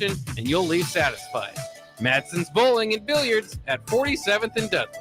and you'll leave satisfied. Madsen's Bowling and Billiards at 47th and Dudley.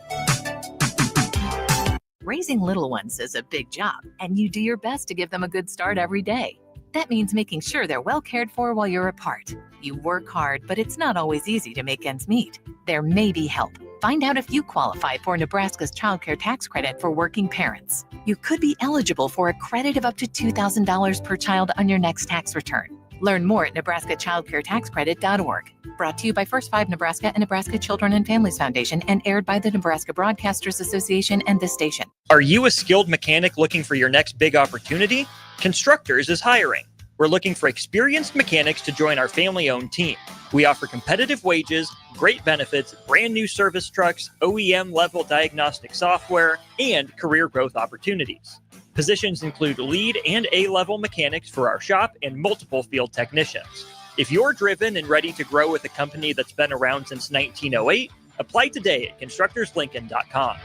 Raising little ones is a big job, and you do your best to give them a good start every day. That means making sure they're well cared for while you're apart. You work hard, but it's not always easy to make ends meet. There may be help. Find out if you qualify for Nebraska's Child Care Tax Credit for working parents. You could be eligible for a credit of up to $2,000 per child on your next tax return. Learn more at nebraskachildcaretaxcredit.org. Brought to you by First 5 Nebraska and Nebraska Children and Families Foundation and aired by the Nebraska Broadcasters Association and this station. Are you a skilled mechanic looking for your next big opportunity? Constructors is hiring. We're looking for experienced mechanics to join our family-owned team. We offer competitive wages, great benefits, brand new service trucks, OEM-level diagnostic software, and career growth opportunities. Positions include lead and A-level mechanics for our shop and multiple field technicians. If you're driven and ready to grow with a company that's been around since 1908, apply today at constructorslincoln.com.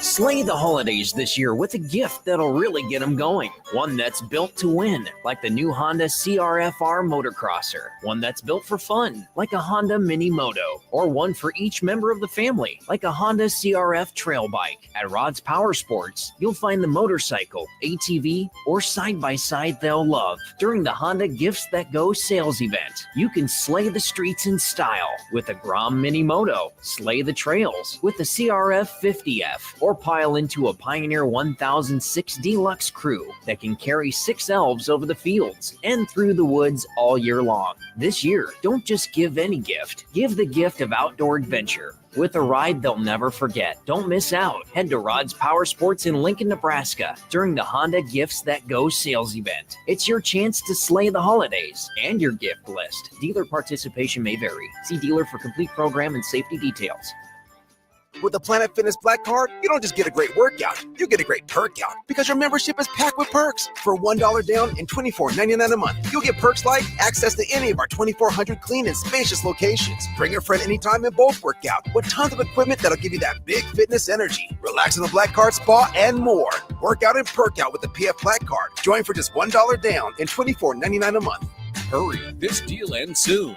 Slay the holidays this year with a gift that'll really get them going. One that's built to win, like the new Honda CR-FR Motocrosser. One that's built for fun, like a Honda Mini Moto. Or one for each member of the family, like a Honda CRF Trail Bike. At Rod's Power Sports, you'll find the motorcycle, ATV, or side-by-side they'll love. During the Honda Gifts That Go sales event, you can slay the streets in style with a Grom Mini Moto, slay the trails with the CRF 50F, or pile into a Pioneer 1006 Deluxe Crew that can carry 6 elves over the fields and through the woods all year long. This year, don't just give any gift. Give the gift of outdoor adventure with a ride they'll never forget. Don't miss out. Head to Rod's Power Sports in Lincoln, Nebraska during the Honda Gifts That Go sales event. It's your chance to slay the holidays and your gift list. Dealer participation may vary. See dealer for complete program and safety details. With the Planet Fitness Black Card, you don't just get a great workout, you get a great perk out because your membership is packed with perks. For $1 down and $24.99 a month, you'll get perks like access to any of our 2,400 clean and spacious locations. Bring a friend anytime and both work out with tons of equipment that'll give you that big fitness energy. Relax in the Black Card spa and more. Work out and perk out with the PF Black Card. Join for just $1 down and $24.99 a month. Hurry, this deal ends soon.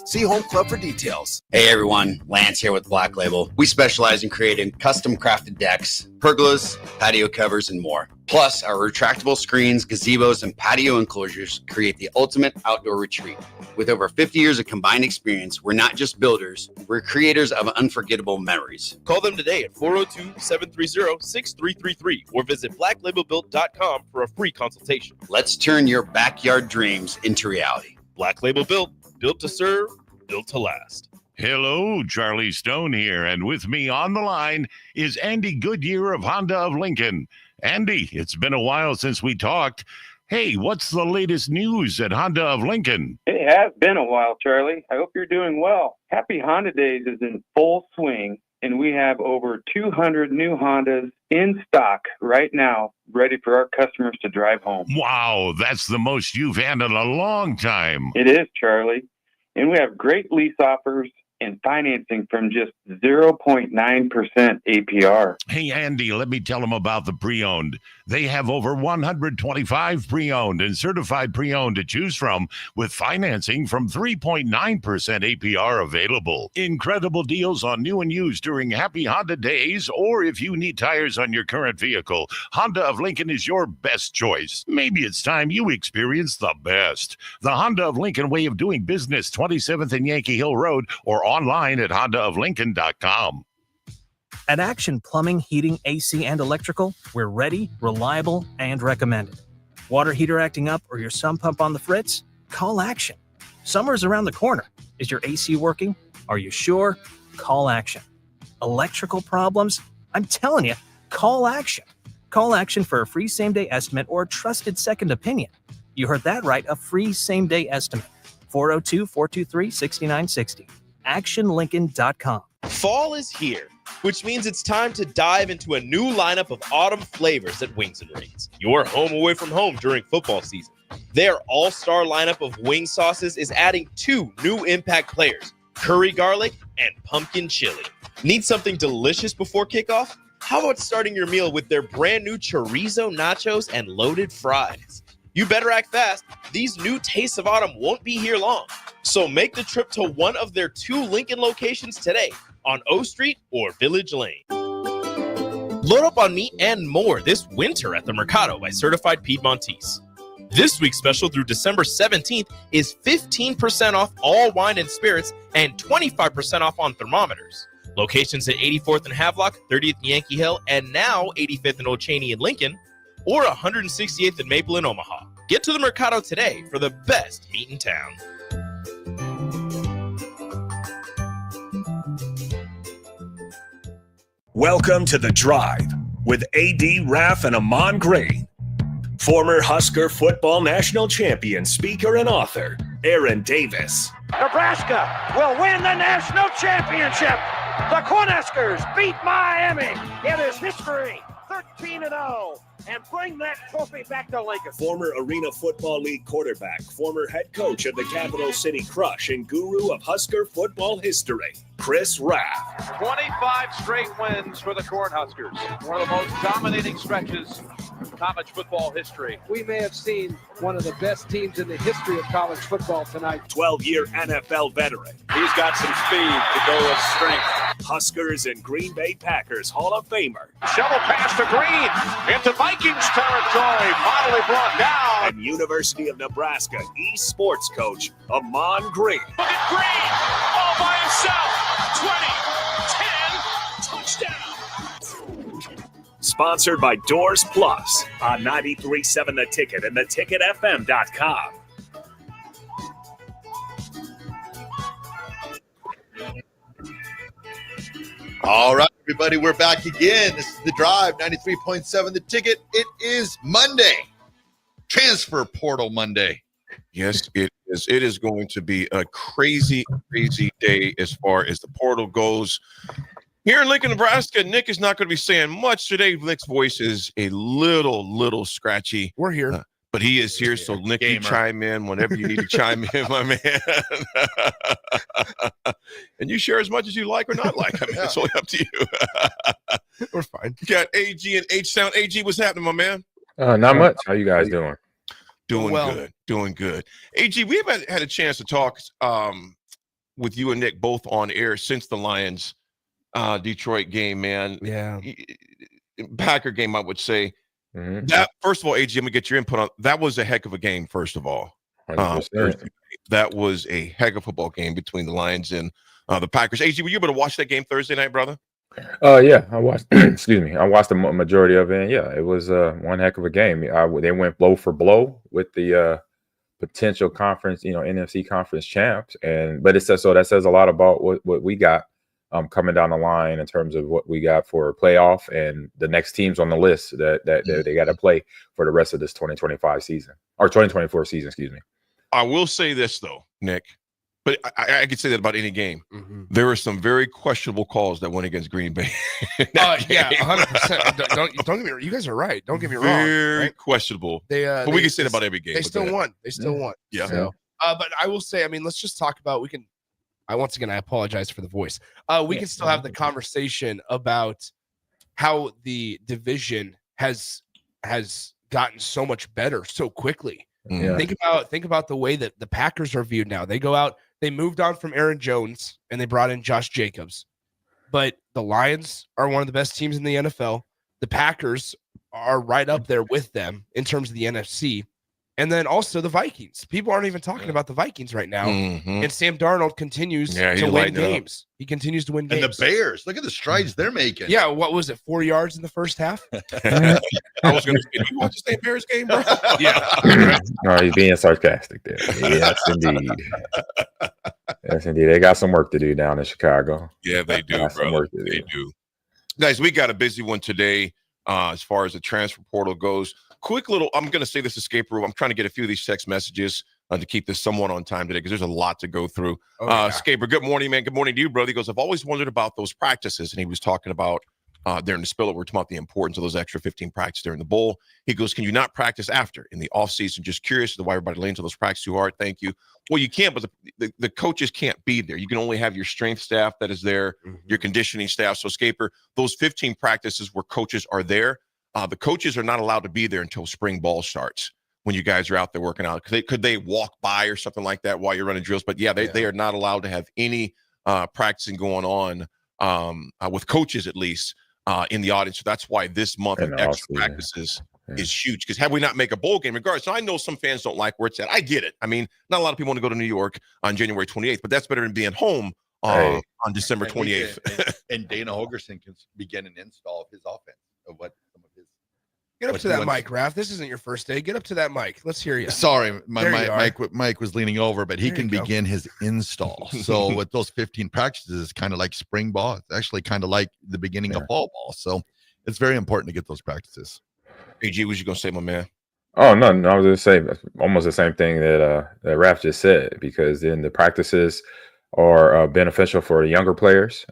See Home Club for details. Hey everyone, Lance here with Black Label. We specialize in creating custom crafted decks, pergolas, patio covers, and more. Plus, our retractable screens, gazebos, and patio enclosures create the ultimate outdoor retreat. With over 50 years of combined experience, we're not just builders, we're creators of unforgettable memories. Call them today at 402-730-6333 or visit blacklabelbuilt.com for a free consultation. Let's turn your backyard dreams into reality. Black Label Built. Built to serve, built to last. Hello, Charlie Stone here, and with me on the line is Andy Goodyear of Honda of Lincoln. Andy, it's been a while since we talked. Hey, what's the latest news at Honda of Lincoln? It has been a while, Charlie. I hope you're doing well. Happy Honda Days is in full swing, and we have over 200 new Hondas in stock right now, ready for our customers to drive home. Wow, that's the most you've had in a long time. It is, Charlie. And we have great lease offers and financing from just 0.9% APR. Hey, Andy, let me tell them about the pre-owned. They have over 125 pre-owned and certified pre-owned to choose from with financing from 3.9% APR available. Incredible deals on new and used during Happy Honda Days, or if you need tires on your current vehicle, Honda of Lincoln is your best choice. Maybe it's time you experience the best. The Honda of Lincoln way of doing business, 27th and Yankee Hill Road, or online at hondaoflincoln.com. At Action Plumbing, Heating, AC, and Electrical, we're ready, reliable, and recommended. Water heater acting up or your sump pump on the fritz? Call Action. Summer's around the corner. Is your AC working? Are you sure? Call Action. Electrical problems? I'm telling you, call Action. Call Action for a free same-day estimate or a trusted second opinion. You heard that right, a free same-day estimate. 402-423-6960. ActionLincoln.com. Fall is here, which means it's time to dive into a new lineup of autumn flavors at Wings and Rings. Your home away from home during football season. Their all-star lineup of wing sauces is adding 2 new impact players, curry garlic and pumpkin chili. Need something delicious before kickoff? How about starting your meal with their brand new chorizo nachos and loaded fries? You better act fast. These new tastes of autumn won't be here long. So make the trip to one of their 2 Lincoln locations today on O Street or Village Lane. Load up on meat and more this winter at the Mercado by Certified Piedmontese. This week's special through December 17th is 15% off all wine and spirits and 25% off on thermometers. Locations at 84th and Havelock, 30th and Yankee Hill, and now 85th and Old Cheney in Lincoln, or 168th and Maple in Omaha. Get to the Mercado today for the best meat in town. Welcome to The Drive with AD, Raff, and Ahman Gray. Former Husker football national champion, speaker, and author, Aaron Davis. Nebraska will win the national championship. The Cornhuskers beat Miami. It is history, 13-0, and bring that trophy back to Lincoln. Former Arena Football League quarterback, former head coach of the Capital City Crush, and guru of Husker football history, Chris Raff. 25 straight wins for the Cornhuskers. One of the most dominating stretches in college football history. We may have seen one of the best teams in the history of college football tonight. 12-year NFL veteran. He's got some speed to go with strength. Huskers and Green Bay Packers Hall of Famer. Shovel pass to Green into Vikings territory. Finally brought down. And University of Nebraska eSports coach, Ahman Green. Look at Green all by himself. 20, 10, touchdown. Sponsored by Doors Plus on 93.7 The Ticket and theticketfm.com. All right, everybody, we're back again. This is The Drive, 93.7 The Ticket. It is Monday, Transfer Portal Monday. Yes, it is. It is going to be a crazy, crazy day as far as the portal goes. Here in Lincoln, Nebraska, Nick is not going to be saying much today. Nick's voice is a little scratchy. We're here. But he is here, so Nick, you chime in whenever you need to chime in, my man. And you share as much as you like or not like. I mean, it's only up to you. We're fine. You got AG and H-Sound. AG, what's happening, my man? Not much. How you guys doing? Doing good. AG, we haven't had a chance to talk with you and Nick both on air since the Lions Detroit game, man. Yeah. Packer game, I would say. Mm-hmm. That, first of all, AG, I'm gonna get your input on that. Was a heck of a game, first of all. That was a heck of a football game between the Lions and the Packers. AG, were you able to watch that game Thursday night, brother? Yeah, I watched. Excuse me, I watched the majority of it. And yeah, it was one heck of a game. They went blow for blow with the potential conference, NFC conference champs, but it says so. That says a lot about what we got coming down the line in terms of what we got for playoff and the next teams on the list that they got to play for the rest of this 2025 season or 2024 season. Excuse me. I will say this though, Nick. But I could say that about any game. Mm-hmm. There were some very questionable calls that went against Green Bay. Yeah, 100%. Don't get me wrong. You guys are right. Don't get me wrong. Very questionable. But we can say that about every game. They still won. Yeah. So, but I will say, I mean, let's just talk about. Once again, I apologize for the voice. We can still have the conversation about how the division has gotten so much better so quickly. Yeah. Think about the way that the Packers are viewed now. They go out. They moved on from Aaron Jones and they brought in Josh Jacobs. But the Lions are one of the best teams in the NFL. The Packers are right up there with them in terms of the NFC. And then also the Vikings. People aren't even talking about the Vikings right now. Mm-hmm. And Sam Darnold continues to win games. He continues to win games. And the Bears, look at the strides they're making. Yeah, what was it, 4 yards in the first half? I was going to say, you watch the same Bears game, bro? Yeah. No, he's being sarcastic there. Yes, indeed. Yes, indeed. They got some work to do down in Chicago. Yeah, they do, bro. They do. Guys, we got a busy one today as far as the transfer portal goes. Quick little, I'm going to say this escape room. I'm trying to get a few of these text messages to keep this somewhat on time today because there's a lot to go through. Escaper, good morning, man. Good morning to you, brother. He goes, I've always wondered about those practices. And he was talking about during the spill. We're talking about the importance of those extra 15 practices during the bowl. He goes, can you not practice after in the offseason? Just curious as to why everybody leans on those practices too hard. Thank you. Well, you can't, but the coaches can't be there. You can only have your strength staff that is there, your conditioning staff. So, Scaper, those 15 practices where coaches are there, the coaches are not allowed to be there until spring ball starts when you guys are out there working out. Could they walk by or something like that while you're running drills? But, they are not allowed to have any practicing going on with coaches at least. In the audience. So that's why this month of extra practices is huge. Because had we not make a bowl game, regardless, so I know some fans don't like where it's at. I get it. I mean, not a lot of people want to go to New York on January 28th, but that's better than being home on December 28th. And Dana Holgerson can begin an install of his offense of what some of his. Get up to that mic, Raff. This isn't your first day. Get up to that mic. Let's hear you. Sorry, Mike was leaning over, but he can begin his install. So with those 15 practices, it's kind of like spring ball. It's actually kind of like the beginning of fall ball. So it's very important to get those practices. AG, what you gonna say, my man? Oh no, I was gonna say almost the same thing that Raff just said, because then the practices are beneficial for the younger players.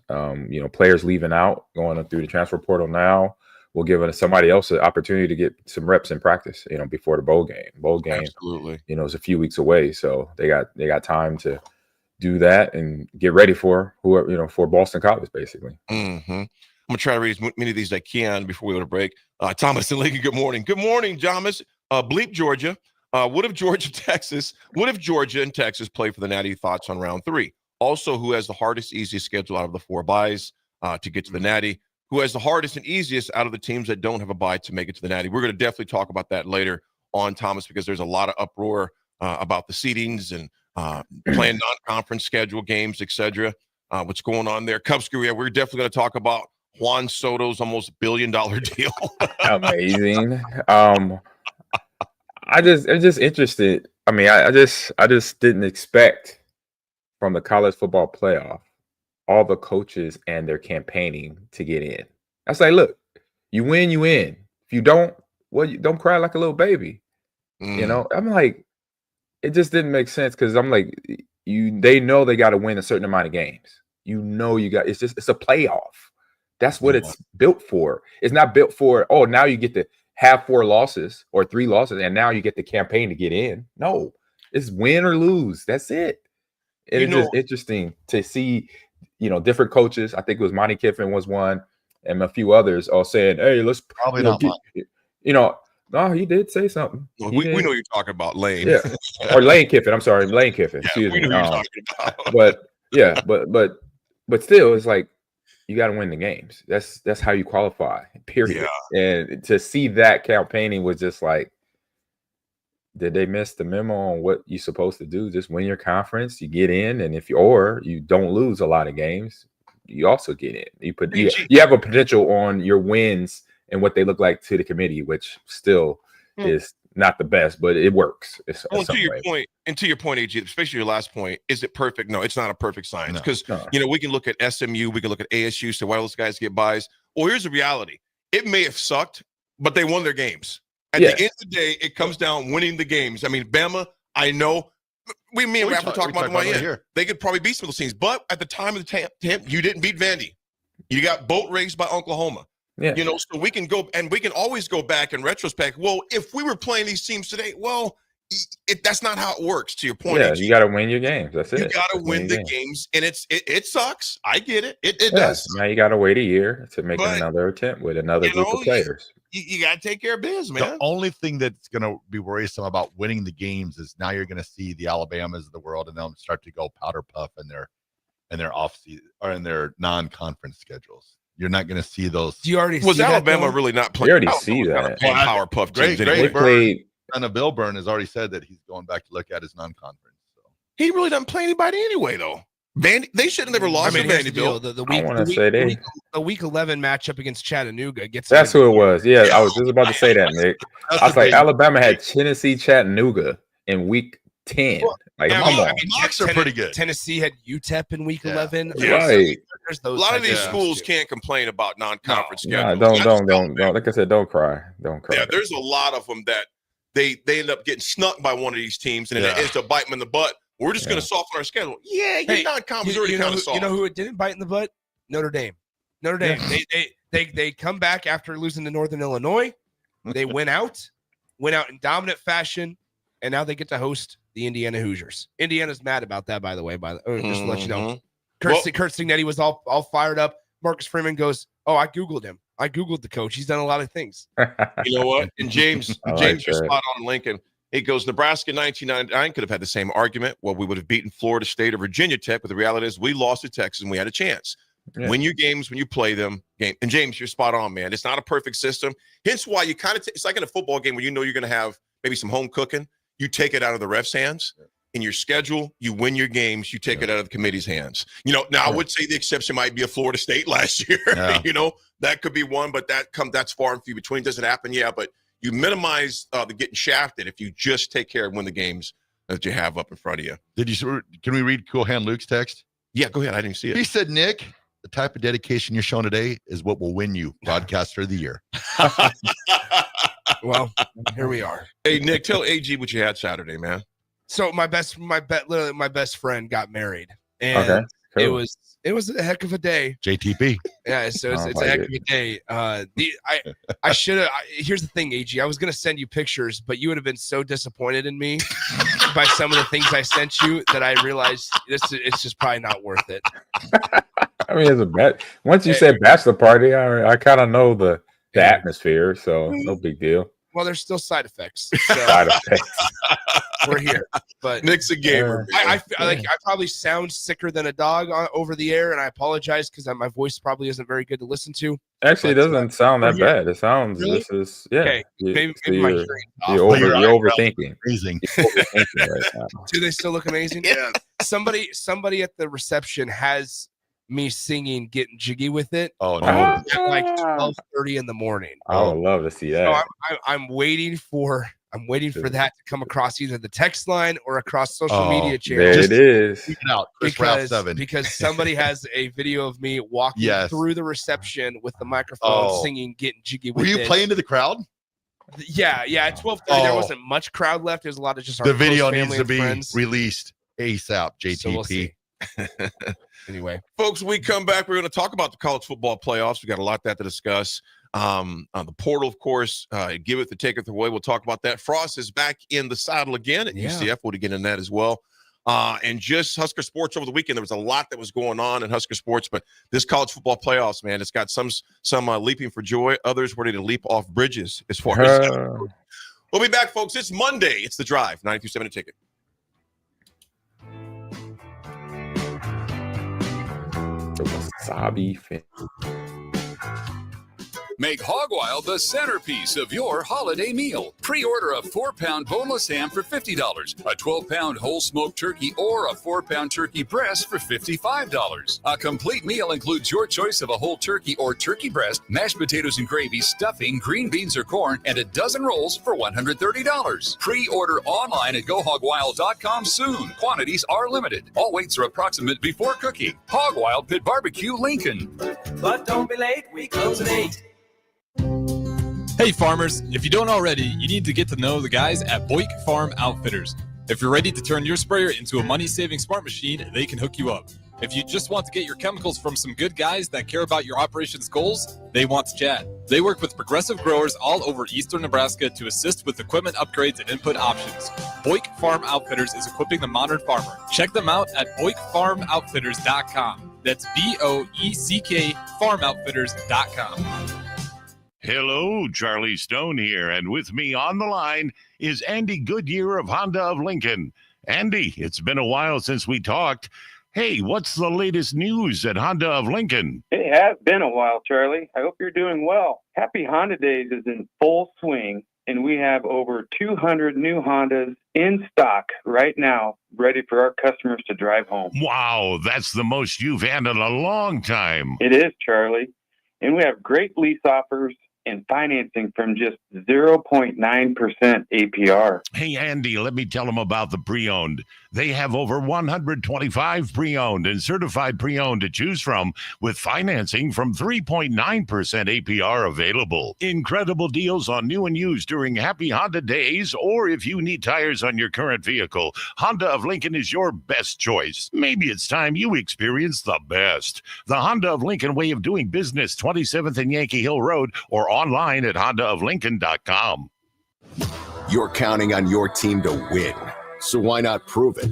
Players leaving out, going through the transfer portal now, will give somebody else an opportunity to get some reps in practice, before the bowl game. Bowl game, absolutely, is a few weeks away, so they got time to do that and get ready for for Boston College, basically. Mm-hmm. I'm gonna try to read as many of these as I can before we go to break. Thomas and Lincoln, good morning. Good morning, Thomas. Bleep, Georgia. What if Georgia and Texas play for the Natty? Thoughts on round 3? Also, who has the hardest, easiest schedule out of the 4 byes to get to the Natty? Who has the hardest and easiest out of the teams that don't have a bye to make it to the Natty? We're going to definitely talk about that later on, Thomas, because there's a lot of uproar about the seedings and playing non-conference schedule games, etc. What's going on there? Cubs, we're definitely going to talk about Juan Soto's almost $1 billion deal. Amazing. I'm just interested. I mean, I just didn't expect from the college football playoff all the coaches and their campaigning to get in. That's like, look, you win, you in. If you don't, well, you don't cry like a little baby. I'm like, it just didn't make sense, because I'm like, they know they got to win a certain amount of games. It's a playoff. That's what it's built for. It's not built for, now you get to have 4 losses or 3 losses, and now you get the campaign to get in. No, it's win or lose. That's it. And it's just interesting to see, different coaches. I think it was Monty Kiffin was one, and a few others all saying, "Hey, let's probably not." No, he did say something. We know you're talking about Lane. Yeah, or Lane Kiffin. I'm sorry, Lane Kiffin. Yeah, excuse we me. know you're talking about. but still, it's like you got to win the games. That's how you qualify. Period. Yeah. And to see that campaigning was just like, did they miss the memo on what you're supposed to do? Just win your conference, you get in, and if you don't lose a lot of games, you also get in. You have a potential on your wins and what they look like to the committee, which still is not the best, but it works. To your point, AG, especially your last point, is it perfect? No, it's not a perfect science, because we can look at SMU, we can look at ASU, so why those guys get buys? Well, here's the reality: it may have sucked, but they won their games. At the end of the day, it comes down winning the games. I mean, Bama, I know. Me and Raff were talking about Miami. They could probably beat some of those teams. But at the time of the attempt, you didn't beat Vandy. You got boat raced by Oklahoma. Yeah. So we can go, and we can always go back in retrospect. Well, if we were playing these teams today, that's not how it works, to your point. Yeah, you got to win your games. That's it. You got to win the games, and it sucks. I get it. It does. Now you got to wait a year to make another attempt with another group of players. You got to take care of business, man. The only thing that's going to be worrisome about winning the games is now you're going to see the Alabamas of the world, and they'll start to go powder puff in their off season or in their non-conference schedules. You're not going to see those. Do you already was see Alabama really not playing? You already see that. Power puff teams. Great Bird, and Bill Byrne has already said that he's going back to look at his non-conference. So he really doesn't play anybody anyway, though. Vandy, they should have never lost to Vanderbilt. The week 11 matchup against Chattanooga gets. That's who it was. Yeah, I was just about to say that, Nick. I was like, Alabama had Tennessee, Chattanooga in week 10. Come on. Knocks are pretty good. Tennessee had UTEP in week 11. Right. A lot of these schools can't complain about non-conference schedules. Don't. Like I said, don't cry. Don't cry. Yeah, there's a lot of them that they end up getting snuck by one of these teams, and then it ends up biting them in the butt. We're just going to soften our schedule. Yeah, your non-conference already kind of soft. You know who it didn't bite in the butt? Notre Dame. They They come back after losing to Northern Illinois. They went out in dominant fashion, and now they get to host the Indiana Hoosiers. Indiana's mad about that, by the way. Just to let you know, Kurt Signetti was all fired up. Marcus Freeman goes, "Oh, I googled him. I googled the coach. He's done a lot of things." You know what? And James, you're spot on, Lincoln. It goes Nebraska 1999 could have had the same argument. Well, we would have beaten Florida State or Virginia Tech, but the reality is we lost to Texas and we had a chance. Yeah. Win your games when you play them. And James, you're spot on, man. It's not a perfect system. Hence why you kind of it's like in a football game where you know you're going to have maybe some home cooking. You take it out of the ref's hands. In your schedule, you win your games. You take it out of the committee's hands. Now I would say the exception might be a Florida State last year. Yeah. That could be one, but that's far and few between. Does it happen? Yeah, but you minimize the getting shafted if you just take care of win the games that you have up in front of you. Can we read Cool Hand Luke's text? Yeah, go ahead. I didn't see it. He said, Nick, the type of dedication you're showing today is what will win you Broadcaster of the Year. Well, here we are. Hey, Nick, tell AG what you had Saturday, man. So my best friend got married, and it was a heck of a day. JTP. Yeah, so it's a heck of a day. I should have. Here's the thing, AG. I was gonna send you pictures, but you would have been so disappointed in me by some of the things I sent you that I realized it's just probably not worth it. I mean, it's a bet. Once you said bachelor party, I kind of know the atmosphere, so no big deal. Well, there's still side effects. So we're here, but Nick's a gamer. I probably sound sicker than a dog over the air, and I apologize because my voice probably isn't very good to listen to. Actually, it doesn't sound that bad. It sounds really? Okay. Maybe my hearing you're overthinking. Amazing. Right now. Do they still look amazing? Yeah. Somebody at the reception has me singing "Getting Jiggy with It." Oh no! At like 12:30 in the morning. I would love to see that. So I'm waiting for that to come across either the text line or across social media channels. There it is. Because somebody has a video of me walking through the reception with the microphone singing "Getting Jiggy with It." Were you playing to the crowd? Yeah. At 12:30, there wasn't much crowd left. There's a lot of just our the video family needs to be friends. released ASAP. JTP. So we'll see. Anyway, folks, when we come back, we're going to talk about the college football playoffs. We got a lot to discuss. On the portal, of course, giveth and taketh away. We'll talk about that. Frost is back in the saddle again at UCF. We'll get in that as well. And just Husker sports over the weekend. There was a lot that was going on in Husker sports, but this college football playoffs, man, it's got some leaping for joy. Others ready to leap off bridges as far as we'll be back, folks. It's Monday. It's The Drive. 92.7 Ticket. The wasabi fin. Make Hog Wild the centerpiece of your holiday meal. Pre-order a 4-pound boneless ham for $50, a 12-pound whole smoked turkey, or a 4-pound turkey breast for $55. A complete meal includes your choice of a whole turkey or turkey breast, mashed potatoes and gravy, stuffing, green beans or corn, and a dozen rolls for $130. Pre-order online at GoHogWild.com soon. Quantities are limited. All weights are approximate before cooking. Hog Wild Pit Barbecue, Lincoln. But don't be late, we close at 8. Hey farmers, if you don't already, you need to get to know the guys at Boyk Farm Outfitters. If you're ready to turn your sprayer into a money-saving smart machine, they can hook you up. If you just want to get your chemicals from some good guys that care about your operations goals, they want to chat. They work with progressive growers all over eastern Nebraska to assist with equipment upgrades and input options. Boyk Farm Outfitters is equipping the modern farmer. Check them out at BoykFarmOutfitters.com. That's BOECK FarmOutfitters.com. Hello, Charlie Stone here, and with me on the line is Andy Goodyear of Honda of Lincoln. Andy, it's been a while since we talked. Hey, what's the latest news at Honda of Lincoln? It has been a while, Charlie. I hope you're doing well. Happy Honda Days is in full swing, and we have over 200 new Hondas in stock right now, ready for our customers to drive home. Wow, that's the most you've had in a long time. It is, Charlie. And we have great lease offers and financing from just 0.9% APR. Hey, Andy, let me tell them about the pre-owned. They have over 125 pre-owned and certified pre-owned to choose from with financing from 3.9% APR available. Incredible deals on new and used during Happy Honda Days, or if you need tires on your current vehicle, Honda of Lincoln is your best choice. Maybe it's time you experience the best. The Honda of Lincoln way of doing business, 27th and Yankee Hill Road, or online at hondaoflincoln.com. You're counting on your team to win, so why not prove it?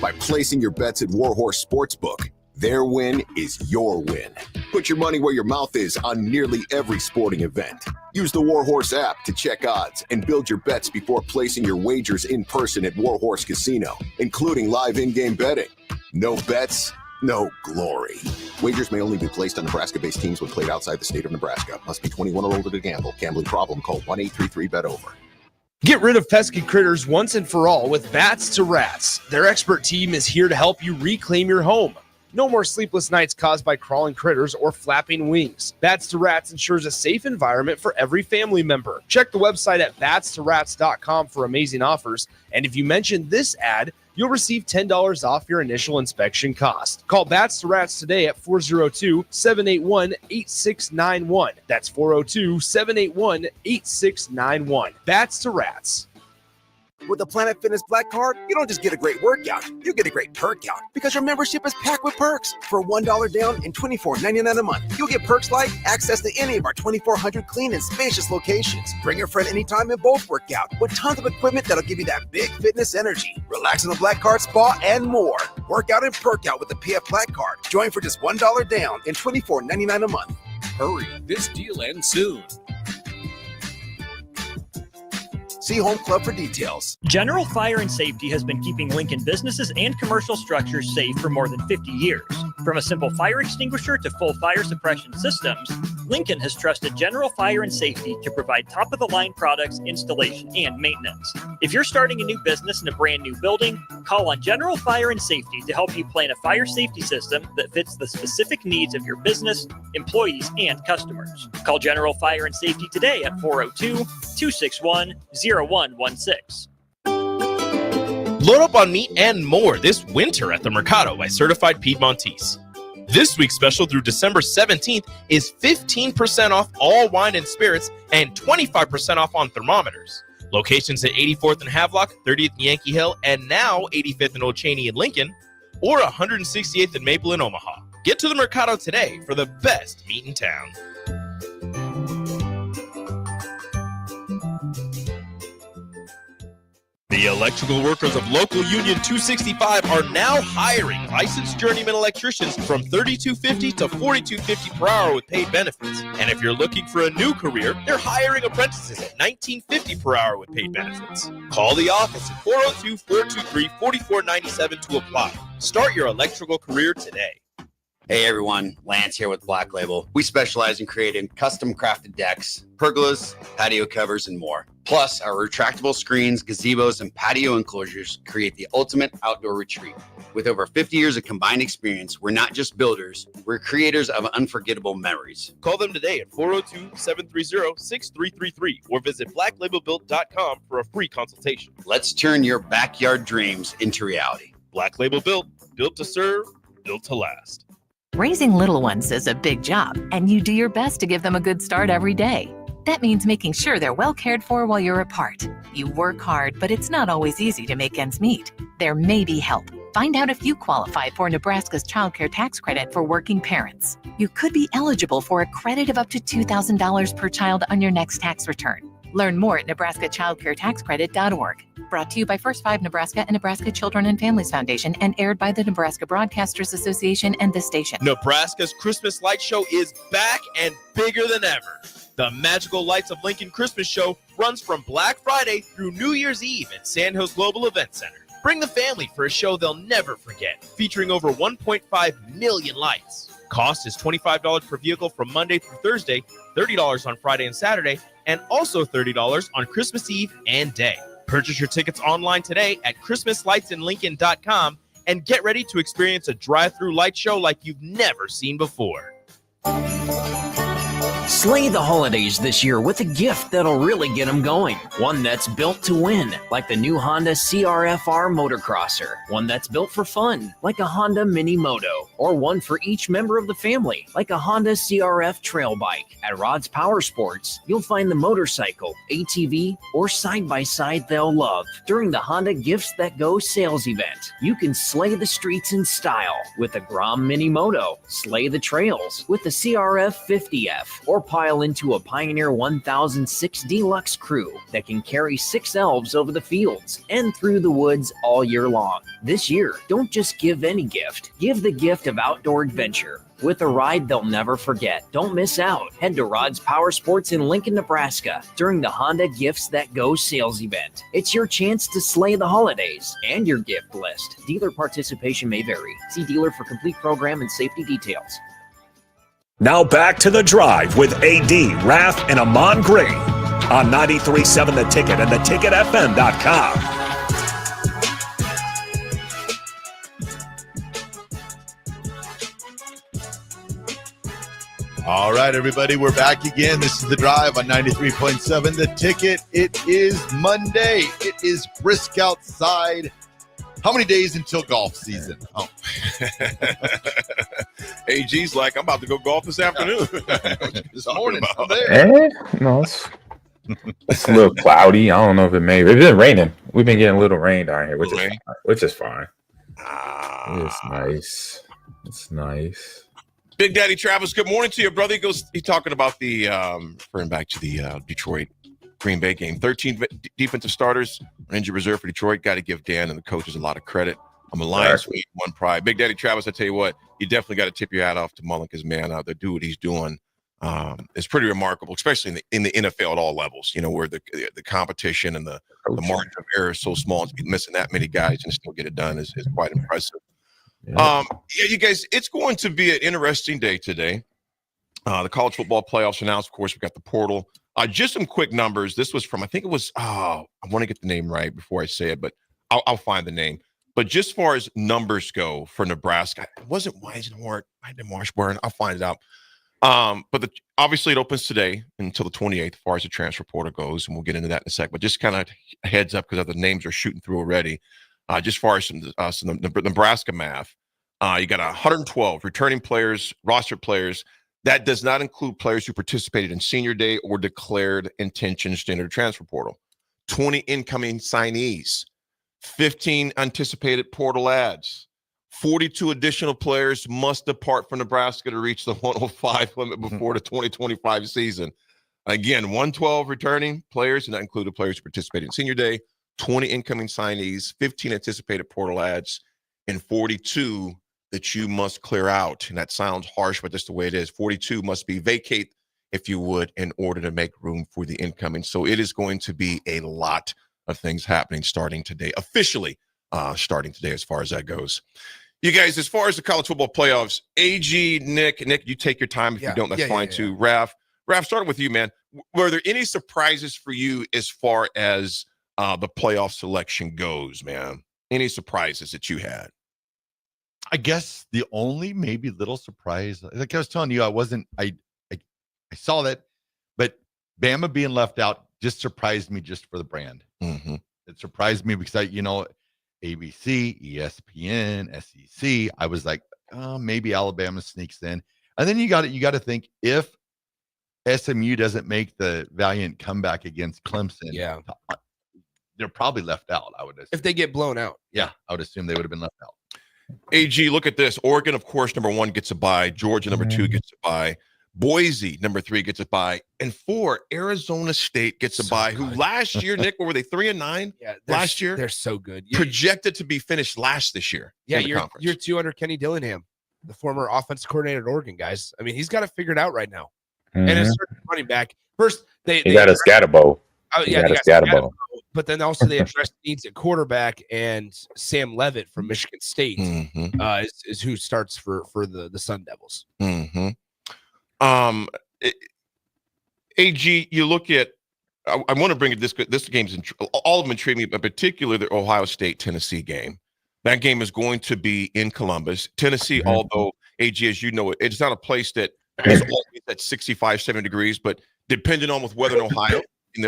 By placing your bets at Warhorse Sportsbook. Their win is your win. Put your money where your mouth is on nearly every sporting event. Use the Warhorse app to check odds and build your bets before placing your wagers in person at Warhorse Casino, including live in-game betting. No bets, no glory. Wagers may only be placed on Nebraska-based teams when played outside the state of Nebraska. Must be 21 or older to gamble. Gambling problem? Call 1-833-BET-OVER. Get rid of pesky critters once and for all with Bats to Rats. Their expert team is here to help you reclaim your home. No more sleepless nights caused by crawling critters or flapping wings. Bats to Rats ensures a safe environment for every family member. Check the website at batstoRats.com for amazing offers. And if you mention this ad, you'll receive $10 off your initial inspection cost. Call Bats to Rats today at 402-781-8691. That's 402-781-8691. Bats to Rats. With the Planet Fitness Black Card, you don't just get a great workout, you get a great perk out because your membership is packed with perks. For $1 down and $24.99 a month, you'll get perks like access to any of our 2,400 clean and spacious locations. Bring your friend anytime and both work out with tons of equipment that'll give you that big fitness energy. Relax in the Black Card spa and more. Work out and perk out with the PF Black Card. Join for just $1 down and $24.99 a month. Hurry, this deal ends soon. See Home Club for details. General Fire and Safety has been keeping Lincoln businesses and commercial structures safe for more than 50 years. From a simple fire extinguisher to full fire suppression systems, Lincoln has trusted General Fire and Safety to provide top-of-the-line products, installation, and maintenance. If you're starting a new business in a brand new building, call on General Fire and Safety to help you plan a fire safety system that fits the specific needs of your business, employees, and customers. Call General Fire and Safety today at 402-261-0116. Load up on meat and more this winter at the Mercado by Certified Piedmontese. This week's special through December 17th is 15% off all wine and spirits and 25% off on thermometers. Locations at 84th and Havelock, 30th and Yankee Hill, and now 85th and Old Cheney in Lincoln, or 168th and Maple in Omaha. Get to the Mercado today for the best meat in town. The electrical workers of Local Union 265 are now hiring licensed journeyman electricians from $32.50 to $42.50 per hour with paid benefits. And if you're looking for a new career, they're hiring apprentices at $19.50 per hour with paid benefits. Call the office at 402-423-4497 to apply. Start your electrical career today. Hey everyone, Lance here with Black Label. We specialize in creating custom crafted decks, pergolas, patio covers, and more. Plus, our retractable screens, gazebos, and patio enclosures create the ultimate outdoor retreat. With over 50 years of combined experience, we're not just builders, we're creators of unforgettable memories. Call them today at 402-730-6333 or visit blacklabelbuilt.com for a free consultation. Let's turn your backyard dreams into reality. Black Label Built, built to serve, built to last. Raising little ones is a big job, and you do your best to give them a good start every day. That means making sure they're well cared for while you're apart. You work hard, but it's not always easy to make ends meet. There may be help. Find out if you qualify for Nebraska's Child Care Tax Credit for working parents. You could be eligible for a credit of up to $2,000 per child on your next tax return. Learn more at nebraskachildcaretaxcredit.org. Brought to you by First 5 Nebraska and Nebraska Children and Families Foundation and aired by the Nebraska Broadcasters Association and this station. Nebraska's Christmas Light Show is back and bigger than ever. The Magical Lights of Lincoln Christmas Show runs from Black Friday through New Year's Eve at Sandhills Global Event Center. Bring the family for a show they'll never forget, featuring over 1.5 million lights. Cost is $25 per vehicle from Monday through Thursday, $30 on Friday and Saturday, and also $30 on Christmas Eve and Day. Purchase your tickets online today at ChristmasLightsInLincoln.com and get ready to experience a drive-through light show like you've never seen before. Slay the holidays this year with a gift that'll really get them going. One that's built to win, like the new Honda CRF-R Motocrosser. One that's built for fun, like a Honda Mini Moto. Or one for each member of the family, like a Honda CRF Trail Bike. At Rod's Power Sports, you'll find the motorcycle, ATV, or side-by-side they'll love during the Honda Gifts That Go sales event. You can slay the streets in style with the Grom Mini Moto, slay the trails with the CRF 50F, or pile into a Pioneer 1006 Deluxe Crew that can carry 6 elves over the fields and through the woods all year long. This year, don't just give any gift. Give the gift of outdoor adventure with a ride they'll never forget. Don't miss out. Head to Rod's Power Sports in Lincoln, Nebraska during the Honda Gifts That Go sales event. It's your chance to slay the holidays and your gift list. Dealer participation may vary. See dealer for complete program and safety details. Now back to The Drive with AD, Raff, and Ahman Gray on 93.7 The Ticket and theticketfm.com. All right, everybody, we're back again. This is The Drive on 93.7 The Ticket. It is Monday. It is brisk outside. How many days until golf season? Oh. AG's like, I'm about to go golf this afternoon. This morning. There. No, it's a little cloudy. I don't know if it's been raining. We've been getting a little rain down here, which is fine. It's nice. It's nice. Big Daddy Travis, good morning to you, brother. He's talking about the referring back to the Detroit Green Bay game. 13 defensive starters on injured reserve for Detroit. Got to give Dan and the coaches a lot of credit. I'm a Lions fan, one pride. Big Daddy Travis, I tell you what, you definitely got to tip your hat off to Mullen, because man, to do what he's doing is pretty remarkable, especially in the NFL at all levels. You know, where the competition and the margin of error is so small, and to be missing that many guys and still get it done is quite impressive. Yeah, you guys, it's going to be an interesting day today. The college football playoffs announced. Of course, we've got the portal. Just some quick numbers. This was from, I think it was, I want to get the name right before I say it, but I'll find the name. But just as far as numbers go for Nebraska, it wasn't Weisenhort. I didn't Washburn. I'll find it out. But obviously it opens today until the 28th as far as the transfer portal goes, and we'll get into that in a sec. But just kind of a heads up, because the names are shooting through already. Just as far as some Nebraska math, you got 112 returning players, roster players. That does not include players who participated in senior day or declared intentions to enter the transfer portal. 20 incoming signees, 15 anticipated portal ads, 42 additional players must depart from Nebraska to reach the 105 limit before the 2025 season. Again, 112 returning players, and that included players who participated in senior day, 20 incoming signees, 15 anticipated portal ads, and 42 that you must clear out. And that sounds harsh, but that's the way it is. 42 must be vacate, if you would, in order to make room for the incoming. So it is going to be a lot of things happening starting today, officially starting today as far as that goes. You guys, as far as the college football playoffs, AG, Nick, you take your time. If you don't, that's fine too. Raff, starting with you, man. Were there any surprises for you as far as the playoff selection goes, man? Any surprises that you had? I guess the only maybe little surprise, like I was telling you, I saw that, but Bama being left out just surprised me just for the brand. Mm-hmm. It surprised me because ABC, ESPN, SEC, I was like, maybe Alabama sneaks in. And then you got to think, if SMU doesn't make the valiant comeback against Clemson, they're probably left out, I would assume. If they get blown out. Yeah, I would assume they would have been left out. AG, look at this. Oregon, of course, number 1 gets a bye. Georgia, number 2 gets a bye. Boise, number 3 gets a bye. And 4, Arizona State gets a bye, who last year, Nick, what were they, 3-9 last year? They're so good. Projected to be finished last this year. Yeah, you're 2 under Kenny Dillingham, the former offensive coordinator at Oregon, guys. I mean, he's got it figured out right now. Mm-hmm. And it's running back. First, they got a Scatterbo. Oh, yeah, they got Scatterbo. But then also they addressed needs at quarterback, and Sam Levitt from Michigan State is who starts for the Sun Devils. Mm-hmm. AG, you look at. I want to bring it. This game's all of them intrigue me, but particularly the Ohio State-Tennessee game. That game is going to be in Columbus, Tennessee. Although AG, as you know, it's not a place that It's always at 65, 70 degrees, but depending on with weather in Ohio,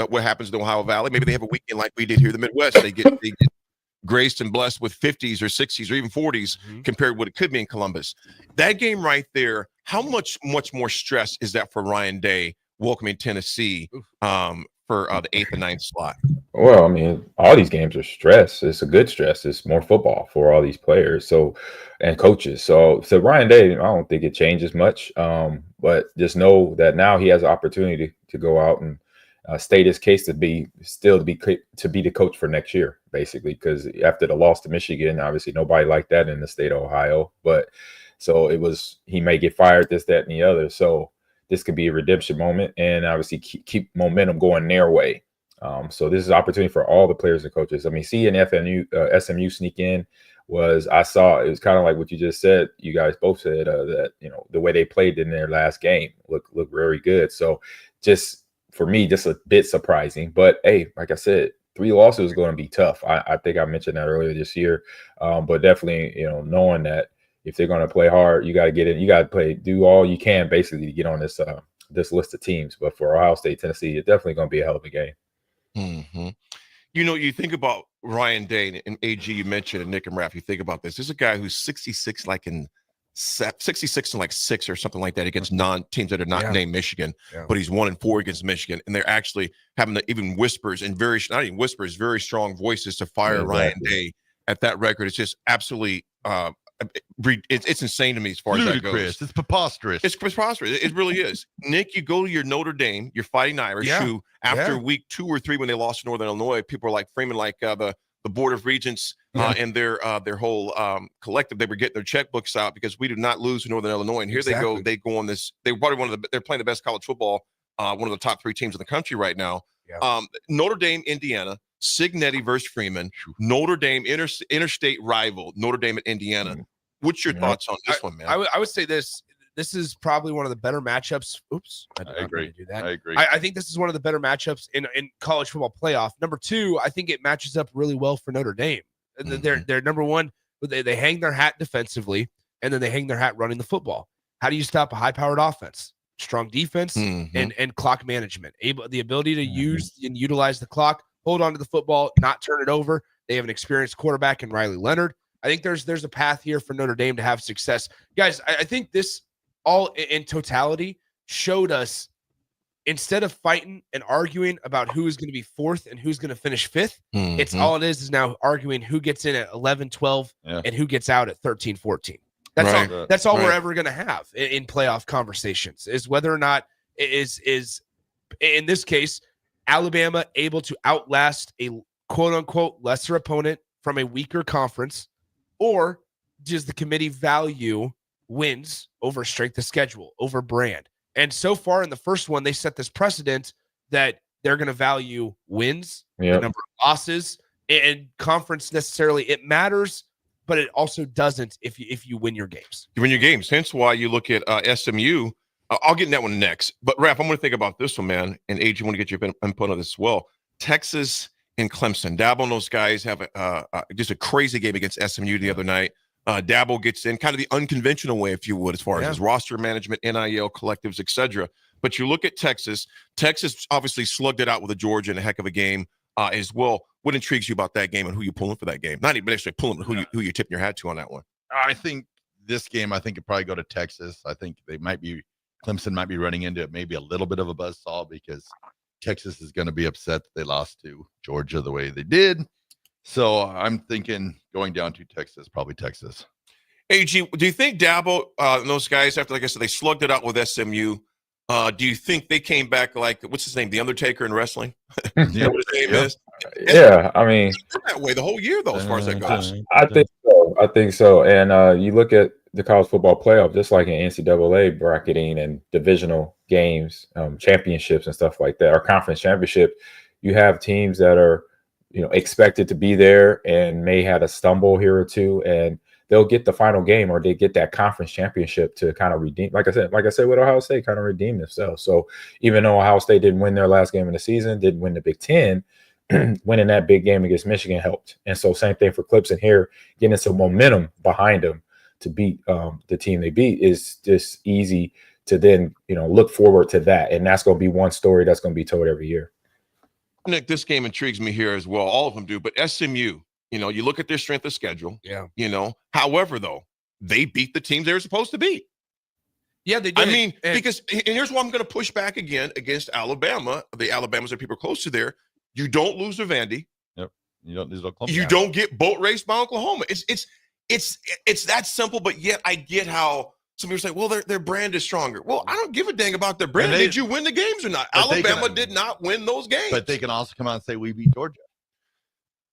what happens in the Ohio Valley, maybe they have a weekend like we did here in the Midwest. They get graced and blessed with 50s or 60s or even 40s compared to what it could be in Columbus. That game right there, how much more stress is that for Ryan Day welcoming Tennessee for the 8th and 9th slot? Well, I mean, all these games are stress. It's a good stress. It's more football for all these players, and coaches. So Ryan Day, I don't think it changes much. But just know that now he has an opportunity to go out and state his case to be the coach for next year, basically. Because after the loss to Michigan, obviously nobody liked that in the state of Ohio. But so he may get fired, this, that, and the other. So this could be a redemption moment, and obviously keep momentum going their way. So this is an opportunity for all the players and coaches. I mean, seeing SMU sneak in it was kind of like what you just said. You guys both said that, the way they played in their last game looked very good. So just for me, just a bit surprising. But hey, like I said, 3 losses is going to be tough. I think I mentioned that earlier this year. But definitely, knowing that if they're going to play hard, you got to get in. You got to do all you can basically to get on this list of teams. But for Ohio State, Tennessee, it's definitely going to be a hell of a game. Mm-hmm. You think about Ryan Day and AG, you mentioned, and Nick and Raff, you think about this. There's a guy who's 66 and 6 or something like that against teams that are not named Michigan, but he's 1-4 against Michigan. And they're actually having even whispers and very strong voices to fire Ryan Day at that record. It's just absolutely it's insane to me as far as that goes. It's preposterous. It's preposterous. It really is. Nick, you go to your Notre Dame, your Fighting Irish, who after week 2 or 3 when they lost to Northern Illinois, people are like framing like the Board of Regents and their whole collective. They were getting their checkbooks out because we did not lose to Northern Illinois. And here they go on this. They're probably they're playing the best college football, one of the top 3 teams in the country right now. Notre Dame, Indiana, Signetti versus Freeman, Notre Dame, interstate rival, Notre Dame at Indiana. What's your thoughts on this one, man? I would say this is probably one of the better matchups. Oops, I agree. Do that. I agree. I think this is one of the better matchups in college football playoff. Number 2, I think it matches up really well for Notre Dame. They're number 1. They hang their hat defensively, and then they hang their hat running the football. How do you stop a high-powered offense? Strong defense and clock management. The ability to use and utilize the clock, hold on to the football, not turn it over. They have an experienced quarterback in Riley Leonard. I think there's a path here for Notre Dame to have success. Guys, I think this all in totality showed us, instead of fighting and arguing about who is going to be 4th and who's going to finish 5th, it's all it is now arguing who gets in at 11, 12, and who gets out at 13, 14. That's all we're ever going to have in playoff conversations, is whether or not is in this case, Alabama able to outlast a quote unquote lesser opponent from a weaker conference, or does the committee value wins over strength of schedule, over brand? And so far in the first one, they set this precedent that they're going to value wins, the number of losses, and conference necessarily. It matters, but it also doesn't if you win your games. You win your games. Hence why you look at SMU. I'll get in that one next. But, Raff, I'm going to think about this one, man. And, AJ, I want to get your input on this as well. Texas and Clemson. Dabo and those guys have just a crazy game against SMU the other night. Dabo gets in kind of the unconventional way, if you would, as far as his roster management, NIL, collectives, etc. But you look at Texas. Texas obviously slugged it out with a Georgia in a heck of a game as well. What intrigues you about that game and who you pulling for that game? Not even actually pulling, but who you tipping your hat to on that one? I think this game, it'd probably go to Texas. I think Clemson might be running into maybe a little bit of a buzzsaw because Texas is going to be upset that they lost to Georgia the way they did. So I'm thinking going down to Texas, probably Texas. AG, do you think Dabo and those guys, after, like I said, they slugged it out with SMU, do you think they came back like, what's his name, The Undertaker in wrestling? What his name is? Yeah, I mean, that way the whole year, though, as far as that goes. I think so. And you look at the college football playoff, just like in NCAA bracketing and divisional games, championships and stuff like that, or conference championship, you have teams that are, expected to be there and may have a stumble here or two, and they'll get the final game or they get that conference championship to kind of redeem. Like I said with Ohio State, kind of redeem themselves. So even though Ohio State didn't win their last game of the season, didn't win the Big Ten, winning that big game against Michigan helped. And so same thing for Clemson here, getting some momentum behind them to beat the team they beat is just easy to then, look forward to that. And that's going to be one story that's going to be told every year. Nick, this game intrigues me here as well. All of them do, but SMU, you look at their strength of schedule. Yeah. However, though, they beat the teams they were supposed to beat. Yeah, they did. I mean, because here's why I'm going to push back again against Alabama. The Alabamas are people close to there. You don't lose to Vandy. Yep. You don't lose Oklahoma. You don't get boat raced by Oklahoma. It's that simple, but yet I get how some people say, well, their brand is stronger. Well, I don't give a dang about their brand. Did you win the games or not? Alabama did not win those games. But they can also come out and say we beat Georgia.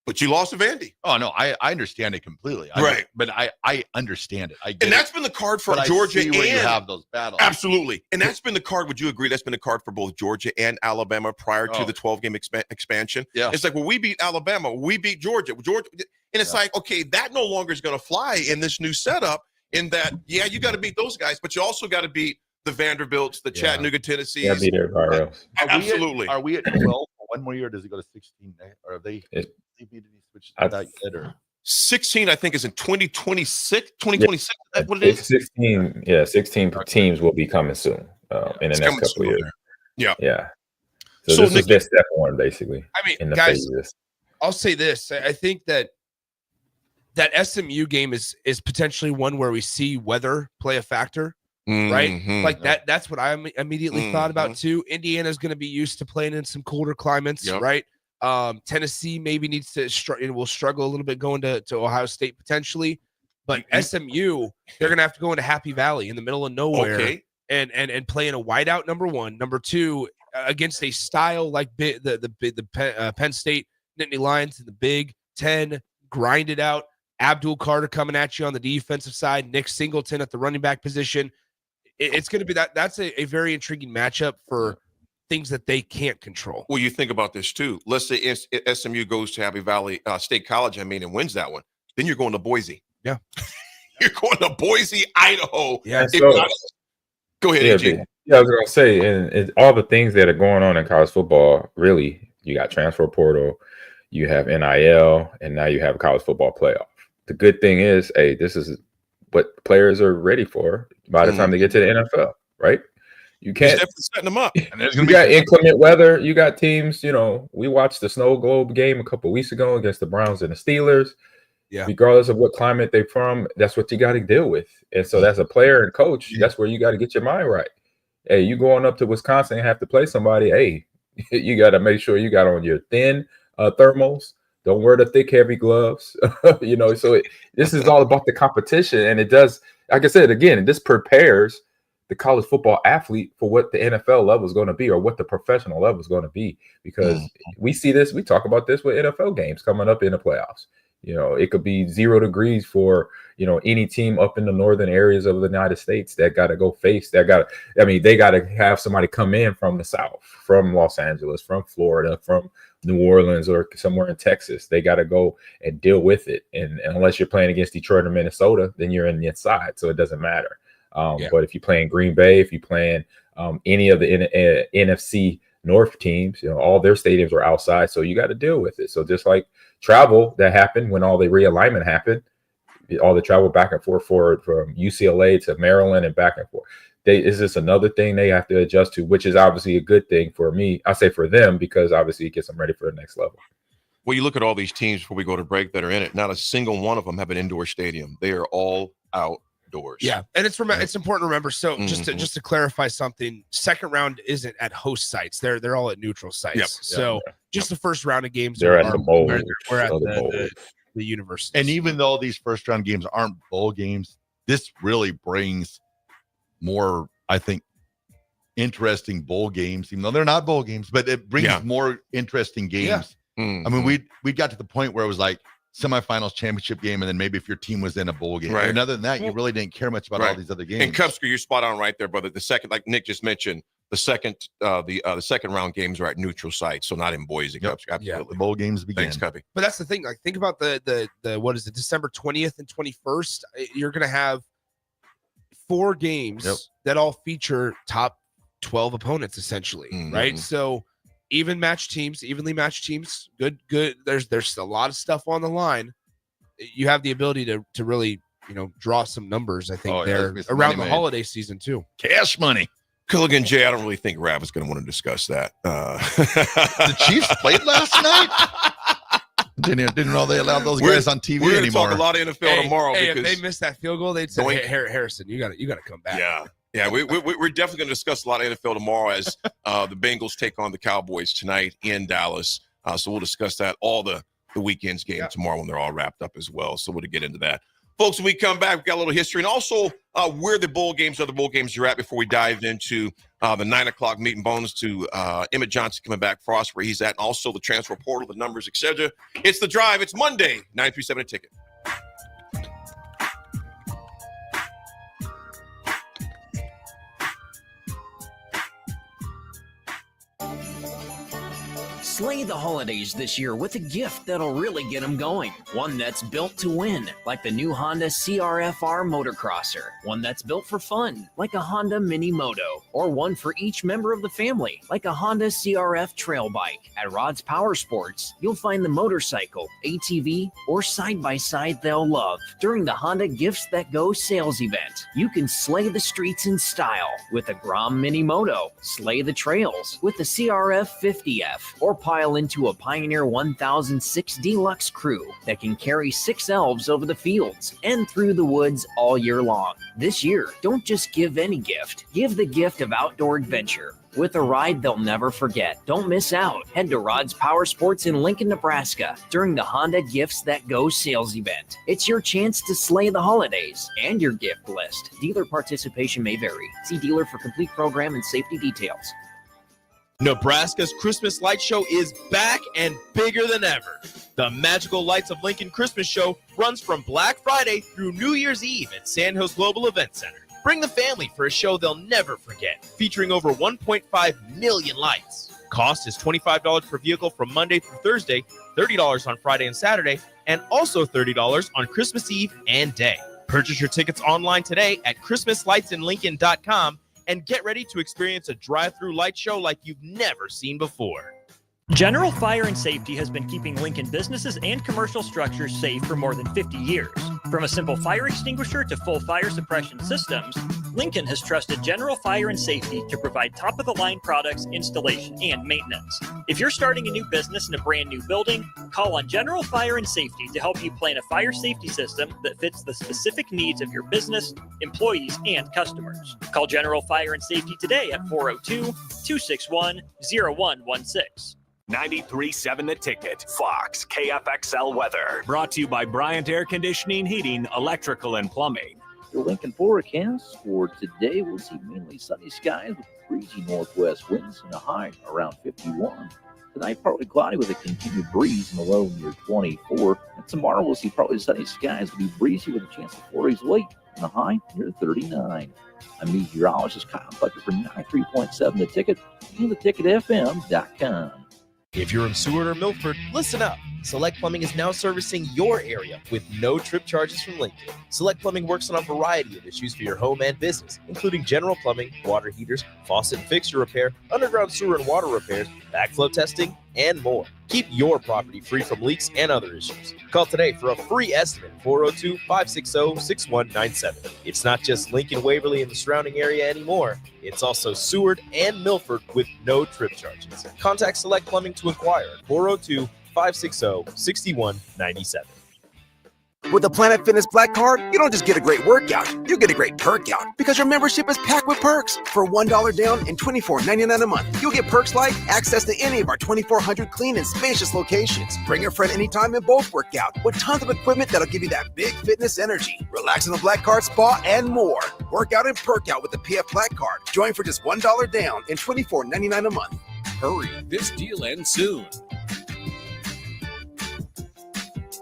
But you lost to Vandy. Oh, no, I understand it completely. Right. But I understand it. And that's been the card for Georgia and you have those battles. Absolutely. And that's been the card. Would you agree that's been the card for both Georgia and Alabama prior to the 12-game expansion? Yeah. It's like, well, we beat Alabama. We beat Georgia. And it's like, okay, that no longer is going to fly in this new setup in that, yeah, you got to beat those guys, but you also got to beat the Vanderbilts, the Chattanooga, Tennessees. Yeah, beat everybody else. Absolutely. Are we at 12 for one more year, or does it go to 16? Or have they beat any switch to that yet? Or 16, I think, is in 2026. 2026, is that what it is? 16, 16 teams will be coming soon in the next couple of years. Yeah. Yeah. So this is their step one, basically. I mean, in the guys, phases. I'll say this. I think that SMU game is potentially one where we see weather play a factor, right? Like that's what I immediately thought about too. Indiana's going to be used to playing in some colder climates, right? Tennessee maybe needs to will struggle a little bit going to Ohio State potentially, but SMU, they're going to have to go into Happy Valley in the middle of nowhere and play in a whiteout, number one. Number two, against a style like the Penn State Nittany Lions in the Big Ten, grind it out. Abdul Carter coming at you on the defensive side, Nick Singleton at the running back position. It's going to be that's a very intriguing matchup for things that they can't control. Well, you think about this too. Let's say SMU goes to Happy Valley State College, and wins that one. Then you're going to Boise. Yeah. You're going to Boise, Idaho. Yeah. Go ahead, AJ. Yeah, I was going to say, and all the things that are going on in college football, really, you got transfer portal, you have NIL, and now you have college football playoff. The good thing is, hey, this is what players are ready for by the time they get to the NFL, right? You can't setting them up. And you got inclement weather. You got teams, we watched the Snow Globe game a couple of weeks ago against the Browns and the Steelers. Yeah. Regardless of what climate they're from, that's what you got to deal with. And so that's a player and coach, that's where you got to get your mind right. Hey, you going up to Wisconsin and have to play somebody, hey, you got to make sure you got on your thin thermals. Don't wear the thick, heavy gloves, so this is all about the competition. And it does, like I said, again, this prepares the college football athlete for what the NFL level is going to be or what the professional level is going to be. Because we see this, we talk about this with NFL games coming up in the playoffs. It could be 0 degrees for, any team up in the northern areas of the United States that got to go face they got to have somebody come in from the South, from Los Angeles, from Florida, from New Orleans, or somewhere in Texas. They got to go and deal with it. And unless you're playing against Detroit or Minnesota, then you're in the inside. So it doesn't matter. But if you're playing Green Bay, if you're playing any of the NFC North teams, all their stadiums are outside. So you got to deal with it. So just like travel that happened when all the realignment happened, all the travel back and forth from UCLA to Maryland and back and forth. Is this another thing they have to adjust to, which is obviously a good thing for me. I say for them, because obviously it gets them ready for the next level. Well, you look at all these teams before we go to break that are in it. Not a single one of them have an indoor stadium. They are all outdoors. Yeah, and it's important to remember. So just to clarify something, second round isn't at host sites. They're all at neutral sites. Yep. So just the first round of games they're at the bowl. We're at the university. And even though these first round games aren't bowl games, this really brings more, I think, interesting bowl games, even though they're not bowl games, but it brings more interesting games. Yeah. I mean, we got to the point where it was like semifinals, championship game, and then maybe if your team was in a bowl game. Right. And other than that, you really didn't care much about all these other games. And Cubsker, you're spot on right there, brother. The second, like Nick just mentioned, the second round games are at neutral sites, so not in Boise. Cubsker, absolutely. Yeah, the bowl games begin. Thanks, Cubby. But that's the thing. Like, think about the what is it, December 20th and 21st? You're going to have 4 games that all feature top 12 opponents, essentially, right? So evenly matched teams, good. There's a lot of stuff on the line. You have the ability to really draw some numbers. I think there's there gonna be some around money the made. holiday season too. Cash money. Culligan Jay, I don't really think Raff is going to want to discuss that. The Chiefs played last night. Didn't know they allowed those guys on TV We're going to anymore. talk a lot of NFL tomorrow. Hey, because if they missed that field goal, they'd say, Doink. hey, Harrison, you got to come back. Yeah, we're definitely going to discuss a lot of NFL tomorrow as the Bengals take on the Cowboys tonight in Dallas. So we'll discuss that, all the weekend's game tomorrow when they're all wrapped up as well. So we'll get into that. Folks, when we come back, we've got a little history and also where the bowl games are at before we dive into the 9 o'clock meat and bones to Emmett Johnson coming back for us, where he's at, and also the transfer portal, the numbers, etc. It's The Drive. It's Monday, 937 a ticket. Slay the holidays this year with a gift that'll really get them going. One that's built to win, like the new Honda CRF-R motocrosser. One that's built for fun, like a Honda Mini Moto. Or one for each member of the family, like a Honda CRF trail bike. At Rod's Power Sports, you'll find the motorcycle, ATV, or side-by-side they'll love. During the Honda Gifts That Go sales event, you can slay the streets in style with a Grom Mini Moto, slay the trails with the CRF 50F, or pile into a Pioneer 1006 Deluxe Crew that can carry 6 elves over the fields and through the woods all year long. This year, don't just give any gift. Give the gift of outdoor adventure with a ride they'll never forget. Don't miss out. Head to Rod's Power Sports in Lincoln, Nebraska during the Honda Gifts That Go sales event. It's your chance to slay the holidays and your gift list. Dealer participation may vary. See dealer for complete program and safety details. Nebraska's Christmas Light Show is back and bigger than ever. The Magical Lights of Lincoln Christmas Show runs from Black Friday through New Year's Eve at Sandhills Global Event Center. Bring the family for a show they'll never forget, featuring over 1.5 million lights. Cost is $25 per vehicle from Monday through Thursday, $30 on Friday and Saturday, and also $30 on Christmas Eve and Day. Purchase your tickets online today at ChristmasLightsInLincoln.com and get ready to experience a drive-through light show like you've never seen before. General Fire and Safety has been keeping Lincoln businesses and commercial structures safe for more than 50 years. From a simple fire extinguisher to full fire suppression systems, Lincoln has trusted General Fire and Safety to provide top-of-the-line products, installation, and maintenance. If you're starting a new business in a brand new building, call on General Fire and Safety to help you plan a fire safety system that fits the specific needs of your business, employees, and customers. Call General Fire and Safety today at 402-261-0116. 93.7 The Ticket, Fox, KFXL Weather. Brought to you by Bryant Air Conditioning, Heating, Electrical, and Plumbing. The Lincoln forecast for today, we'll see mainly sunny skies with breezy northwest winds and a high around 51. Tonight, partly cloudy with a continued breeze in the low near 24. And tomorrow, we'll see partly sunny skies will be breezy with a chance of flurries late and a high near 39. I'm meteorologist Kyle Bucker for 93.7 The Ticket and theticketfm.com. If you're in Seward or Milford, listen up. Select Plumbing is now servicing your area with no trip charges from Lincoln. Select Plumbing works on a variety of issues for your home and business, including general plumbing, water heaters, faucet and fixture repair, underground sewer and water repairs, backflow testing, and more. Keep your property free from leaks and other issues. Call today for a free estimate, 402-560-6197. It's not just Lincoln, Waverly, and the surrounding area anymore. It's also Seward and Milford with no trip charges. Contact Select Plumbing to inquire at 402-560-6197. With the Planet Fitness Black Card, you don't just get a great workout, you get a great perk out because your membership is packed with perks. For $1 down and $24.99 a month, you'll get perks like access to any of our 2,400 clean and spacious locations. Bring a friend anytime and both work out with tons of equipment that'll give you that big fitness energy. Relax in the Black Card spa and more. Work out and perk out with the PF Black Card. Join for just $1 down and $24.99 a month. Hurry, this deal ends soon.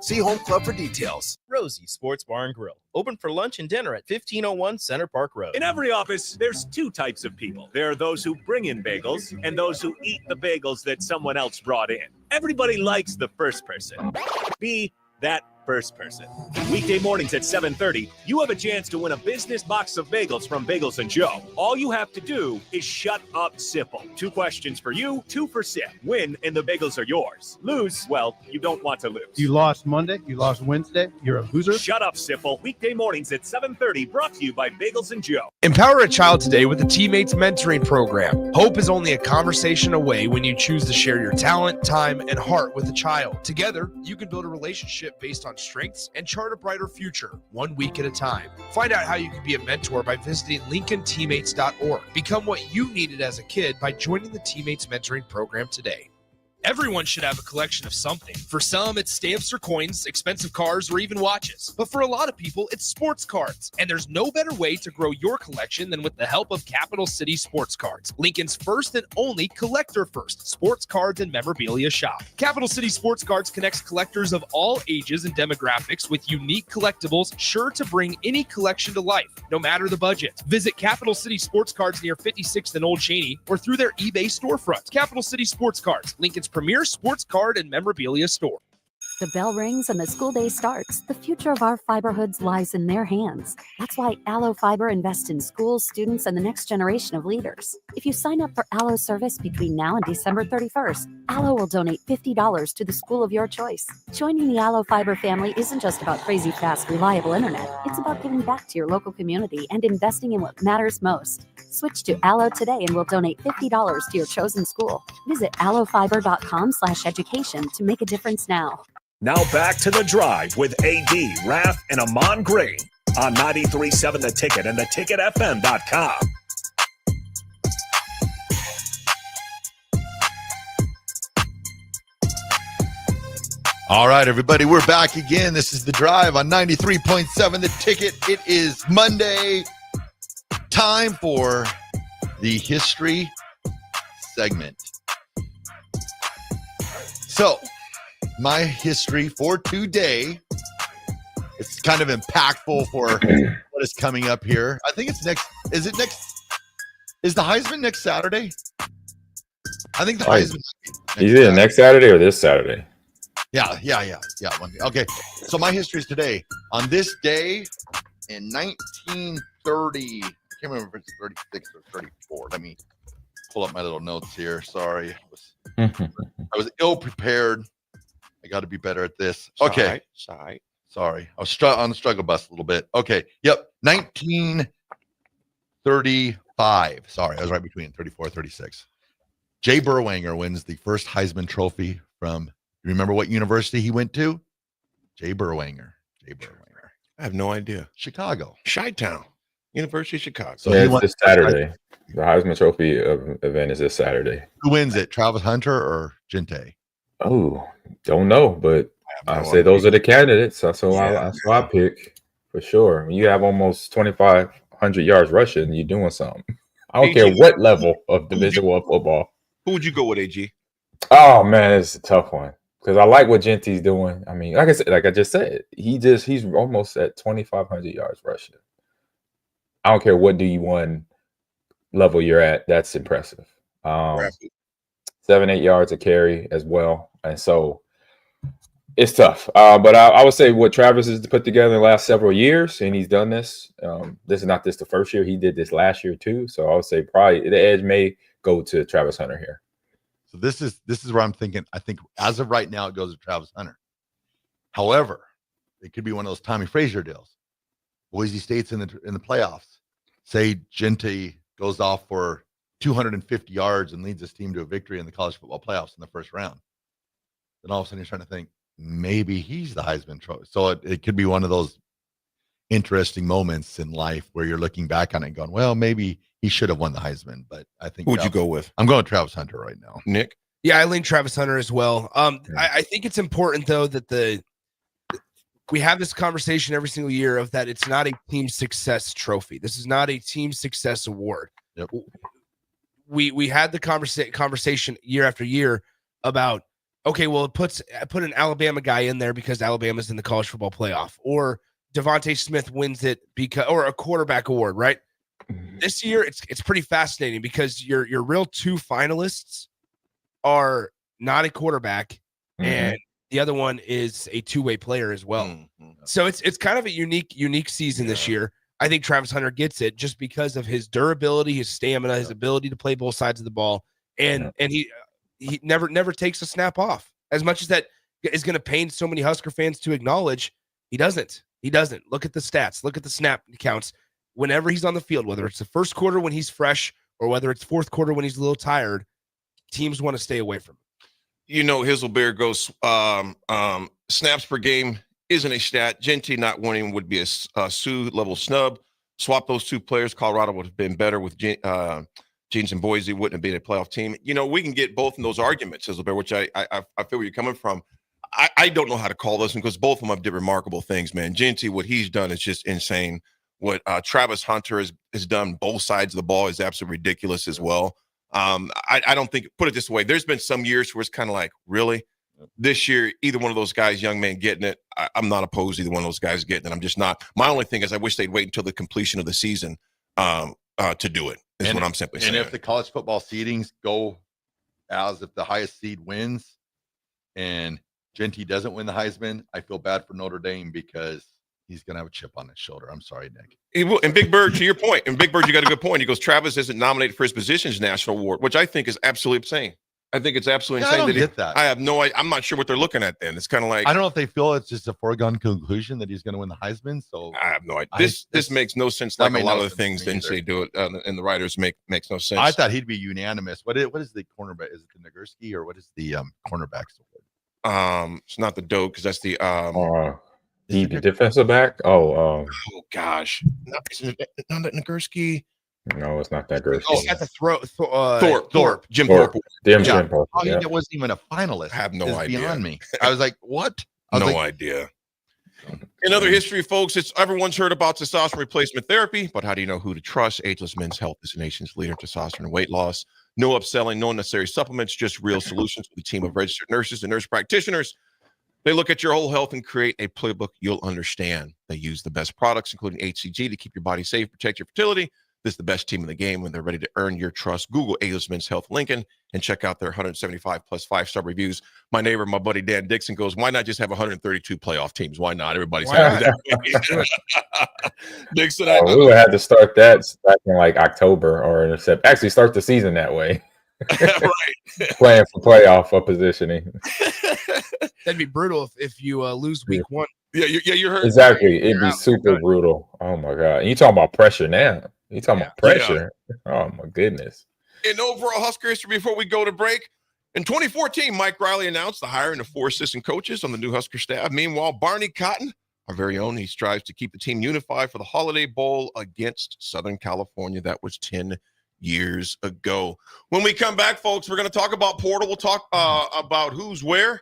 See Home Club for details. Rosie Sports Bar and Grill, open for lunch and dinner at 1501 Center Park Road. In every office, there's two types of people. There are those who bring in bagels and those who eat the bagels that someone else brought in. Everybody likes the first person. Be that first person. Weekday mornings at 7:30, you have a chance to win a business box of bagels from Bagels & Joe. All you have to do is shut up, Sipple. 2 questions for you, 2 for Sip. Win, and the bagels are yours. Lose, well, you don't want to lose. You lost Monday, you lost Wednesday, you're a loser. Shut up, Sipple. Weekday mornings at 7:30, brought to you by Bagels & Joe. Empower a child today with the Teammates Mentoring Program. Hope is only a conversation away when you choose to share your talent, time, and heart with a child. Together, you can build a relationship based on strengths and chart a brighter future, 1 week at a time. Find out how you can be a mentor by visiting LincolnTeammates.org. Become what you needed as a kid by joining the Teammates Mentoring Program today. Everyone should have a collection of something. For some, it's stamps or coins, expensive cars, or even watches. But for a lot of people, it's sports cards. And there's no better way to grow your collection than with the help of Capital City Sports Cards, Lincoln's first and only collector-first sports cards and memorabilia shop. Capital City Sports Cards connects collectors of all ages and demographics with unique collectibles sure to bring any collection to life, no matter the budget. Visit Capital City Sports Cards near 56th and Old Cheney or through their eBay storefront. Capital City Sports Cards, Lincoln's premier sports card and memorabilia store. The bell rings and the school day starts. The future of our fiberhoods lies in their hands. That's why Allo Fiber invests in schools, students, and the next generation of leaders. If you sign up for Allo service between now and December 31st, Allo will donate $50 to the school of your choice. Joining the Allo Fiber family isn't just about crazy fast, reliable internet. It's about giving back to your local community and investing in what matters most. Switch to Allo today and we'll donate $50 to your chosen school. Visit allofiber.com/education to make a difference now. Now back to The Drive with AD, Raff, and Ahman Green on 93.7 The Ticket and theticketfm.com. All right, everybody, we're back again. This is The Drive on 93.7 The Ticket. It is Monday. Time for the history segment. So, my history for today, it's kind of impactful for what is coming up here. I think it's next. Is it next? Is the Heisman next Saturday? I think the Heisman. Either next Saturday or this Saturday. Yeah. Okay. So my history is today. On this day in 1930, I can't remember if it's 36 or 34. Let me pull up my little notes here. Sorry. I was ill prepared. I got to be better at this. Okay. Sorry. I was on the struggle bus a little bit. Okay. Yep. 1935. Sorry. I was right between 34 and 36. Jay Berwanger wins the first Heisman Trophy from, you remember what university he went to? Jay Berwanger. I have no idea. Chicago. Chi-Town. University of Chicago. So it's this Saturday. The Heisman Trophy event is this Saturday. Who wins it? Travis Hunter or Gente? Oh, don't know, but I say those are the candidates. That's who I pick for sure. When you have almost 2,500 yards rushing, you're doing something. I don't care what level of Division I football. Who would you go with, AG? Oh man, it's a tough one because I like what Gente's doing. I mean, like I just said, he's almost at 2,500 yards rushing. I don't care what D1 level you're at. That's impressive. 7-8 yards a carry as well. And so it's tough. But I would say what Travis has put together in the last several years, and he's done this. This is not the first year. He did this last year too. So I would say probably the edge may go to Travis Hunter here. So this is where I'm thinking. I think as of right now, it goes to Travis Hunter. However, it could be one of those Tommy Frazier deals. Boise State's in the playoffs. Say Gente goes off for 250 yards and leads his team to a victory in the college football playoffs in the first round. Then all of a sudden you're trying to think maybe he's the Heisman Trophy. So it could be one of those interesting moments in life where you're looking back on it and going, well, maybe he should have won the Heisman. But I think who would you go with? I'm going Travis Hunter right now. Nick? Yeah, I lean Travis Hunter as well. I think it's important though that we have this conversation every single year of that it's not a team success trophy. This is not a team success award. Yep. We had the conversation year after year about, okay, well, put an Alabama guy in there because Alabama's in the college football playoff, or Devontae Smith wins it because, or a quarterback award, right? This year, it's pretty fascinating because your real two finalists are not a quarterback, and The other one is a two-way player as well. So it's kind of a unique season this year. I think Travis Hunter gets it just because of his durability, his stamina, his ability to play both sides of the ball, and he never takes a snap off. As much as that is going to pain so many Husker fans to acknowledge, he doesn't. Look at the stats. Look at the snap counts. Whenever he's on the field, whether it's the first quarter when he's fresh or whether it's fourth quarter when he's a little tired, teams want to stay away from him. You know, Hizzlebear goes snaps per game isn't a stat. Genty not winning would be a Sioux-level snub. Swap those two players. Colorado would have been better with Jeans and Boise. Wouldn't have been a playoff team. You know, we can get both of those arguments, Hizzlebear, which I feel where you're coming from. I don't know how to call this one because both of them have did remarkable things, man. Genty, what he's done is just insane. What Travis Hunter has done both sides of the ball is absolutely ridiculous as well. I don't think, put it this way, there's been some years where it's kind of like, really? This year, either one of those guys, young man, getting it. I'm not opposed to either one of those guys getting it. I'm just not. My only thing is I wish they'd wait until the completion of the season to do it, is what I'm simply saying. And if the college football seedings go as if the highest seed wins and Genty doesn't win the Heisman, I feel bad for Notre Dame because he's going to have a chip on his shoulder. I'm sorry, Nick. He will. And Big Bird, to your point, and Big Bird, you got a good point. He goes, Travis isn't nominated for his position's national award, which I think is absolutely insane. I think it's absolutely insane. I don't get that. I have no idea. I'm not sure what they're looking at then. It's kind of like, I don't know if they feel it's just a foregone conclusion that he's going to win the Heisman. So I have no idea. This makes no sense. Like a lot of the things the NCAA do it and the writers makes no sense. I thought he'd be unanimous. What is the cornerback? Is it the Nagurski or what is the cornerbacks award? It's not the Doak because that's the the defensive back. Oh gosh, isn't it not Nagurski? No, it's not that good. Oh, at the throat. Thorpe. Jim Thorpe. Jim Thorpe. It wasn't even a finalist. I have no idea. Beyond me. I was like, what? No idea. In other history, folks, it's everyone's heard about testosterone replacement therapy, but how do you know who to trust? Ageless Men's Health is the nation's leader in testosterone and weight loss. No upselling, no unnecessary supplements, just real solutions with a team of registered nurses and nurse practitioners. They look at your whole health and create a playbook you'll understand. They use the best products, including HCG, to keep your body safe, protect your fertility. This is the best team in the game when they're ready to earn your trust. Google Ageless Men's Health Lincoln and check out their 175 plus 5-star reviews. My neighbor, my buddy Dan Dixon goes, why not just have 132 playoff teams? Why not? Everybody's happy. Dixon, we would have to start that back in like October or actually start the season that way. Right. Playing for playoff positioning. That'd be brutal if you lose week one. Yeah, you're hurt. Exactly. It'd be super brutal. Oh my God. And you talking about pressure now. You talking about pressure. Yeah. Oh my goodness. In overall Husker history, before we go to break, in 2014, Mike Riley announced the hiring of 4 assistant coaches on the new Husker staff. Meanwhile, Barney Cotton, our very own, he strives to keep the team unified for the Holiday Bowl against Southern California. That was 10 years ago. When we come back, folks, we're going to talk about portal. We'll talk about who's where,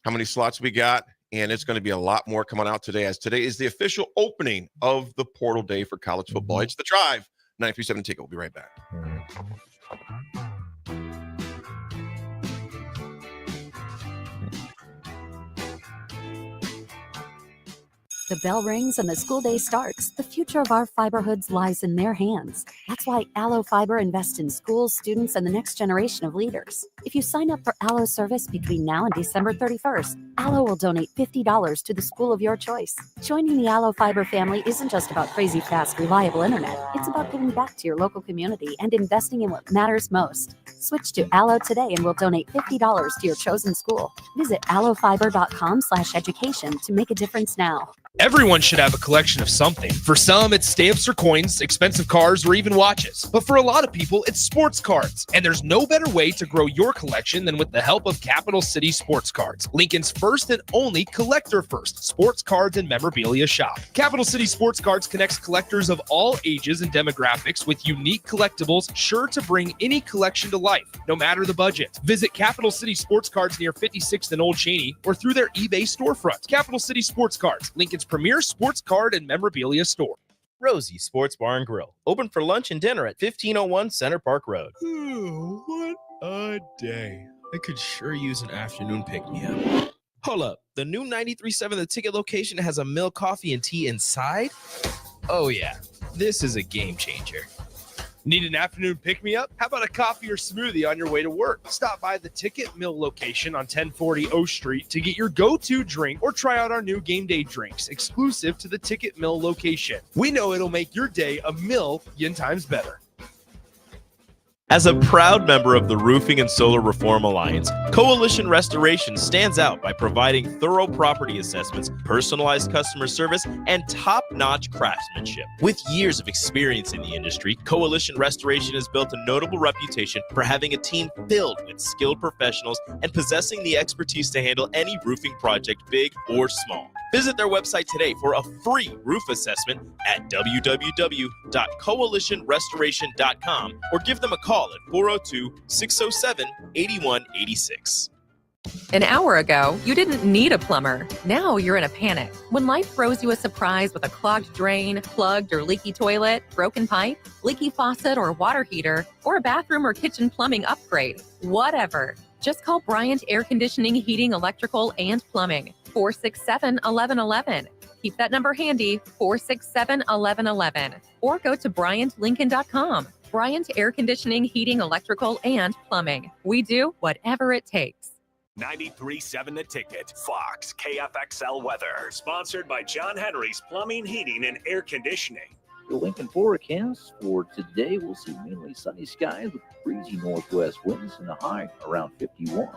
how many slots we got, and it's going to be a lot more coming out today, as today is the official opening of the portal day for college football. It's The Drive, 937 Ticket. We'll be right back. The bell rings and the school day starts. The future of our fiber hoods lies in their hands. That's why Allo Fiber invests in schools, students, and the next generation of leaders. If you sign up for Allo service between now and December 31st, Allo will donate $50 to the school of your choice. Joining the Allo Fiber family isn't just about crazy fast, reliable internet. It's about giving back to your local community and investing in what matters most. Switch to Allo today and we'll donate $50 to your chosen school. Visit allofiber.com/education to make a difference now. Everyone should have a collection of something. For some, it's stamps or coins, expensive cars, or even watches. But for a lot of people, it's sports cards. And there's no better way to grow your collection than with the help of Capital City Sports Cards, Lincoln's first and only collector-first sports cards and memorabilia shop. Capital City Sports Cards connects collectors of all ages and demographics with unique collectibles sure to bring any collection to life, no matter the budget. Visit Capital City Sports Cards near 56th and Old Cheney or through their eBay storefront. Capital City Sports Cards, Lincoln's premier sports card and memorabilia store. Rosie Sports Bar and Grill, open for lunch and dinner at 1501 Center Park Road. What a day. I could sure use an afternoon pick-me-up. Hold up, the new 93.7 The Ticket location has a milk, coffee, and tea inside? Oh yeah, this is a game changer. Need an afternoon pick-me-up? How about a coffee or smoothie on your way to work? Stop by the Ticket Mill location on 1040 O Street to get your go-to drink or try out our new game day drinks exclusive to the Ticket Mill location. We know it'll make your day a million times better. As a proud member of the Roofing and Solar Reform Alliance, Coalition Restoration stands out by providing thorough property assessments, personalized customer service, and top-notch craftsmanship. With years of experience in the industry, Coalition Restoration has built a notable reputation for having a team filled with skilled professionals and possessing the expertise to handle any roofing project, big or small. Visit their website today for a free roof assessment at www.coalitionrestoration.com or give them a call at 402-607-8186. An hour ago, you didn't need a plumber. Now you're in a panic. When life throws you a surprise with a clogged drain, plugged or leaky toilet, broken pipe, leaky faucet or water heater, or a bathroom or kitchen plumbing upgrade, whatever. Just call Bryant Air Conditioning, Heating, Electrical, and Plumbing. 467-1111. Keep that number handy, 467-1111. Or go to BryantLincoln.com. Bryant Air Conditioning, Heating, Electrical, and Plumbing. We do whatever it takes. 93.7 The Ticket, Fox, KFXL weather. Sponsored by John Henry's Plumbing, Heating, and Air Conditioning. The Lincoln forecast for today, we'll see mainly sunny skies with breezy northwest winds and a high around 51.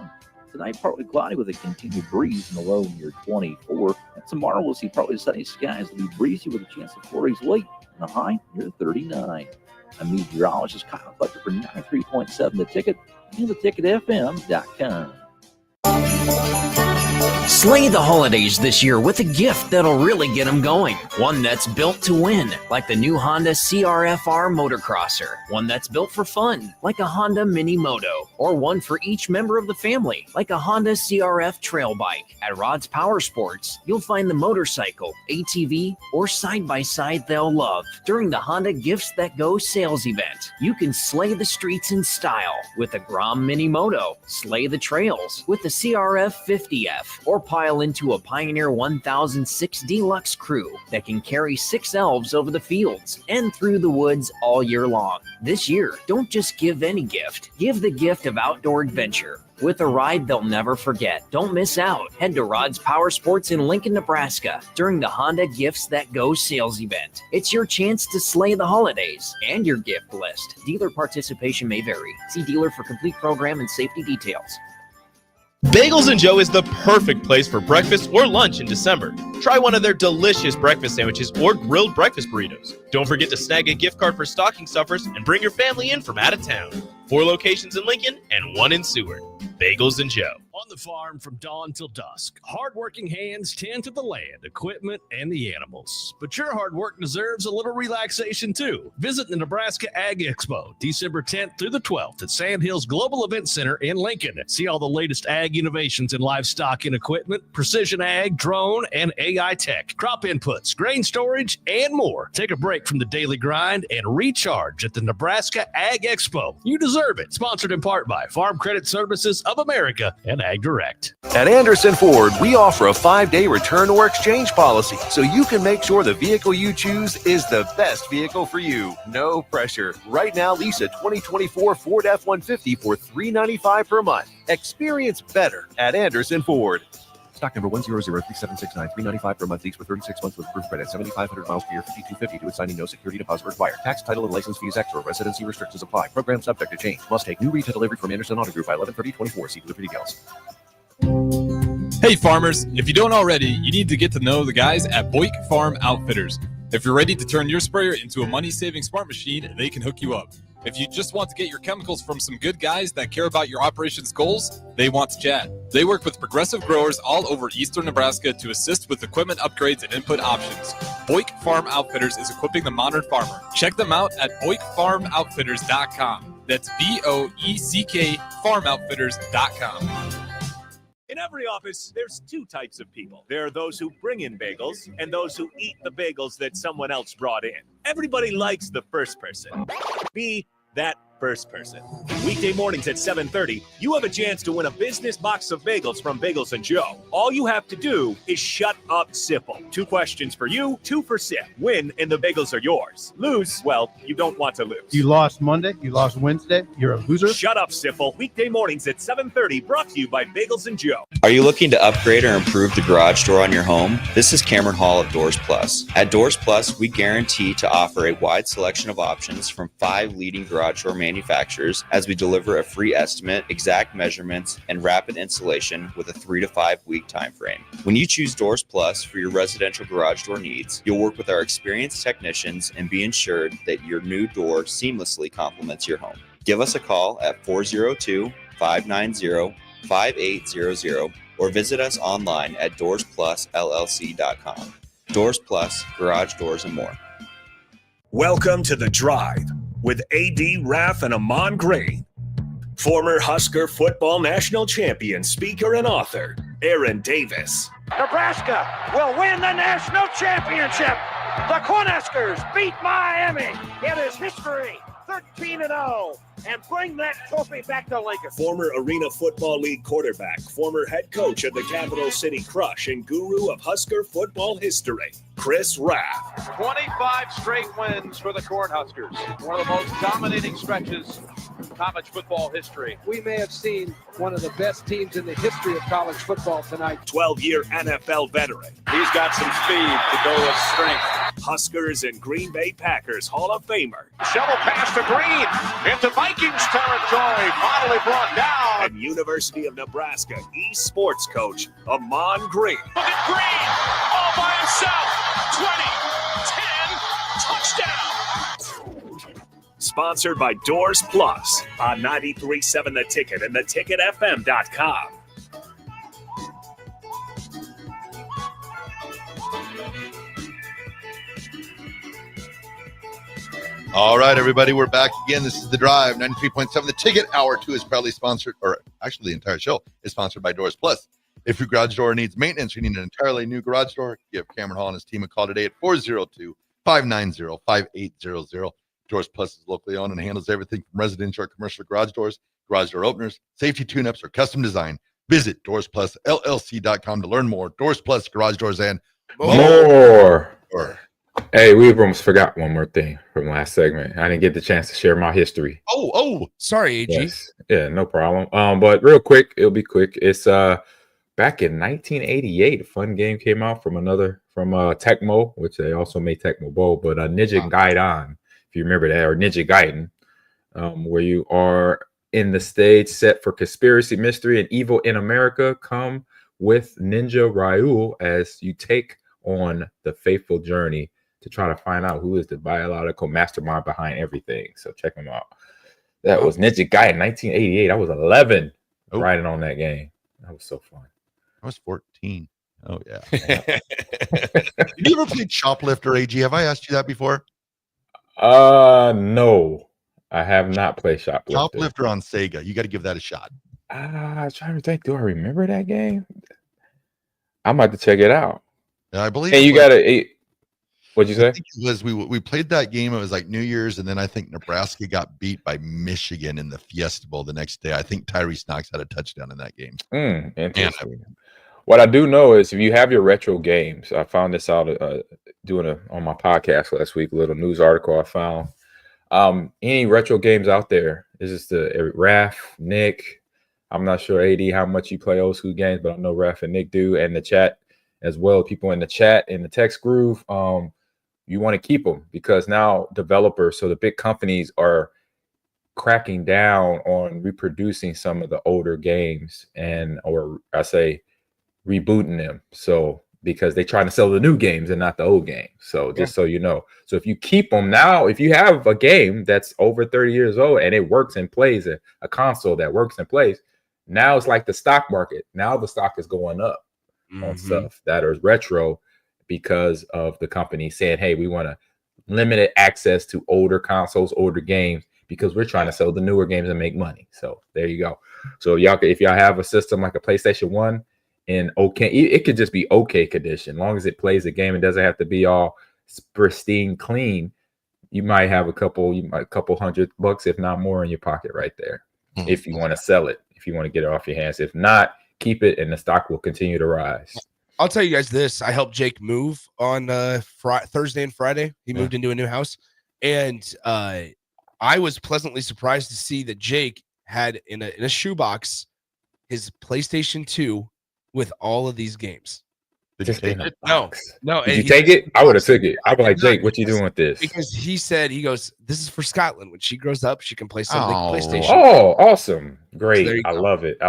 Tonight, partly cloudy with a continued breeze in the low near 24. And tomorrow, we'll see partly sunny skies. It'll be breezy with a chance of flurries late and a high near 39. I'm meteorologist Kyle Fletcher for 93.7 The Ticket and theticketfm.com. Slay the holidays this year with a gift that'll really get them going. One that's built to win, like the new Honda CRF-R motocrosser. One that's built for fun, like a Honda Mini Moto. Or one for each member of the family, like a Honda CRF trail bike. At Rod's Power Sports, you'll find the motorcycle, ATV, or side-by-side they'll love. During the Honda Gifts That Go sales event, you can slay the streets in style with a Grom Mini Moto, slay the trails with the CRF 50F, or pile into a Pioneer 1006 Deluxe Crew that can carry 6 elves over the fields and through the woods all year long. This year, don't just give any gift. Give the gift of outdoor adventure with a ride they'll never forget. Don't miss out. Head to Rod's Power Sports in Lincoln, Nebraska during the Honda Gifts That Go sales event. It's your chance to slay the holidays and your gift list. Dealer participation may vary. See dealer for complete program and safety details. Bagels & Joe is the perfect place for breakfast or lunch in December. Try one of their delicious breakfast sandwiches or grilled breakfast burritos. Don't forget to snag a gift card for stocking stuffers and bring your family in from out of town. 4 locations in Lincoln and 1 in Seward. Bagels & Joe. On the farm from dawn till dusk, hardworking hands tend to the land, equipment, and the animals. But your hard work deserves a little relaxation too. Visit the Nebraska Ag Expo, December 10th through the 12th at Sand Hills Global Event Center in Lincoln. See all the latest ag innovations in livestock and equipment, precision ag, drone, and AI tech, crop inputs, grain storage, and more. Take a break from the daily grind and recharge at the Nebraska Ag Expo. You deserve it. Sponsored in part by Farm Credit Services of America and Ag Direct. At Anderson Ford, we offer a 5-day return or exchange policy so you can make sure the vehicle you choose is the best vehicle for you. No pressure. Right now, lease a 2024 Ford F-150 for $395 per month. Experience better at Anderson Ford. Stock number 1003769, $395 per month, lease for 36 months with approved credit, 7,500 miles per year, $5,250 to its signing, no security deposit required. Tax, title, and license fees extra. Residency restrictions apply. Program subject to change. Must take new retail delivery from Anderson Auto Group by 11/30/24. See delivery details. Hey farmers, if you don't already, you need to get to know the guys at Boyk Farm Outfitters. If you're ready to turn your sprayer into a money-saving smart machine, they can hook you up. If you just want to get your chemicals from some good guys that care about your operations goals, they want to chat. They work with progressive growers all over eastern Nebraska to assist with equipment upgrades and input options. Boyk Farm Outfitters is equipping the modern farmer. Check them out at BoykFarmOutfitters.com. That's BOECK FarmOutfitters.com. In every office, there's 2 types of people. There are those who bring in bagels and those who eat the bagels that someone else brought in. Everybody likes the first person. Be that first person. Weekday mornings at 7:30, you have a chance to win a business box of bagels from Bagels and Joe. All you have to do is shut up, Sipple. 2 questions for you, 2 for Sip. Win, and the bagels are yours. Lose, well, you don't want to lose. You lost Monday, you lost Wednesday, you're a loser. Shut up, Sipple. Weekday mornings at 7:30, brought to you by Bagels and Joe. Are you looking to upgrade or improve the garage door on your home? This is Cameron Hall of Doors Plus. At Doors Plus, we guarantee to offer a wide selection of options from 5 leading garage door manufacturers as we deliver a free estimate, exact measurements, and rapid installation with a 3 to 5 week time frame. When you choose Doors Plus for your residential garage door needs, you'll work with our experienced technicians and be ensured that your new door seamlessly complements your home. Give us a call at 402-590-5800 or visit us online at doorsplusllc.com. Doors Plus, garage doors and more. Welcome to The Drive with AD Raff and Ahman Green. Former Husker football national champion, speaker, and author, Aaron Davis. Nebraska will win the national championship. The Cornhuskers beat Miami. It is history, 13-0, and bring that trophy back to Lincoln. Former Arena Football League quarterback, former head coach of the Capital City Crush, and guru of Husker football history, Chris Raff. 25 straight wins for the Cornhuskers. One of the most dominating stretches in college football history. We may have seen one of the best teams in the history of college football tonight. 12-year NFL veteran. He's got some speed to go with strength. Huskers and Green Bay Packers Hall of Famer. Shovel pass to Green into Vikings territory. Finally brought down. And University of Nebraska East sports coach, Ahman Green. Look at Green all by himself. 20, 10, touchdown. Sponsored by Doors Plus on 93.7 The Ticket and theticketfm.com. All right, everybody, we're back again. This is The Drive, 93.7 The Ticket. Hour 2 is proudly sponsored, or actually the entire show is sponsored by Doors Plus. If your garage door needs maintenance, you need an entirely new garage door, give Cameron Hall and his team a call today at 402-590-5800. Doors Plus is locally owned and handles everything from residential or commercial garage doors, garage door openers, safety tune-ups, or custom design. Visit doorsplusllc.com to learn more. Doors Plus, garage doors, and more. Hey, we almost forgot one more thing from last segment. I didn't get the chance to share my history. Sorry, AG. Yes. Yeah, no problem. But real quick, it'll be quick. It's back in 1988, a fun game came out from Tecmo, which they also made Tecmo Bowl, but Ninja Gaiden, if you remember that, or Ninja Gaiden, where you are in the stage set for conspiracy, mystery, and evil in America. Come with Ninja Ryu as you take on the fateful journey to try to find out who is the biological mastermind behind everything. So check them out. That was Ninja Gaiden, 1988. I was 11 riding on that game. That was so fun. I was 14. Oh, yeah. Did you ever play Shoplifter, AG? Have I asked you that before? No. I have not played Shoplifter. Shoplifter on Sega. You got to give that a shot. I'm trying to think. Do I remember that game? I'm about to check it out. I believe. Hey, you got to. What'd you say? I think it was we played that game. It was like New Year's, and then I think Nebraska got beat by Michigan in the Fiesta Bowl the next day. I think Tyrese Knox had a touchdown in that game. Interesting. What I do know is if you have your retro games, I found this out doing on my podcast last week, a little news article I found. Any retro games out there? This is the Raff, Nick. I'm not sure, AD, how much you play old school games, but I know Raff and Nick do, and the chat as well. People in the chat, in the text groove, you want to keep them because now developers, so the big companies are cracking down on reproducing some of the older games or I say rebooting them. So because they're trying to sell the new games and not the old games. So just so you know. So if you keep them now, if you have a game that's over 30 years old and it works and plays, a console that works and plays, now it's like the stock market. Now the stock is going up on stuff that is retro because of the company saying, hey, we want to limited access to older consoles, older games, because we're trying to sell the newer games and make money. So there you go. So if y'all have a system like a PlayStation 1 and it could just be okay condition, as long as it plays the game and doesn't have to be all pristine, clean. you might have a couple $100, if not more, in your pocket right there. If you want to sell it, if you want to get it off your hands. If not, keep it, and the stock will continue to rise. I'll tell you guys this. I helped Jake move on Thursday and Friday. He moved into a new house. And I was pleasantly surprised to see that Jake had in a shoebox his PlayStation 2 with all of these games. Did you take it? No. Did you take it? I would have took it. I'd be like, Jake, what you doing with this? Because he goes, this is for Scotland. When she grows up, she can play something PlayStation. Oh, awesome. Great. So I love it.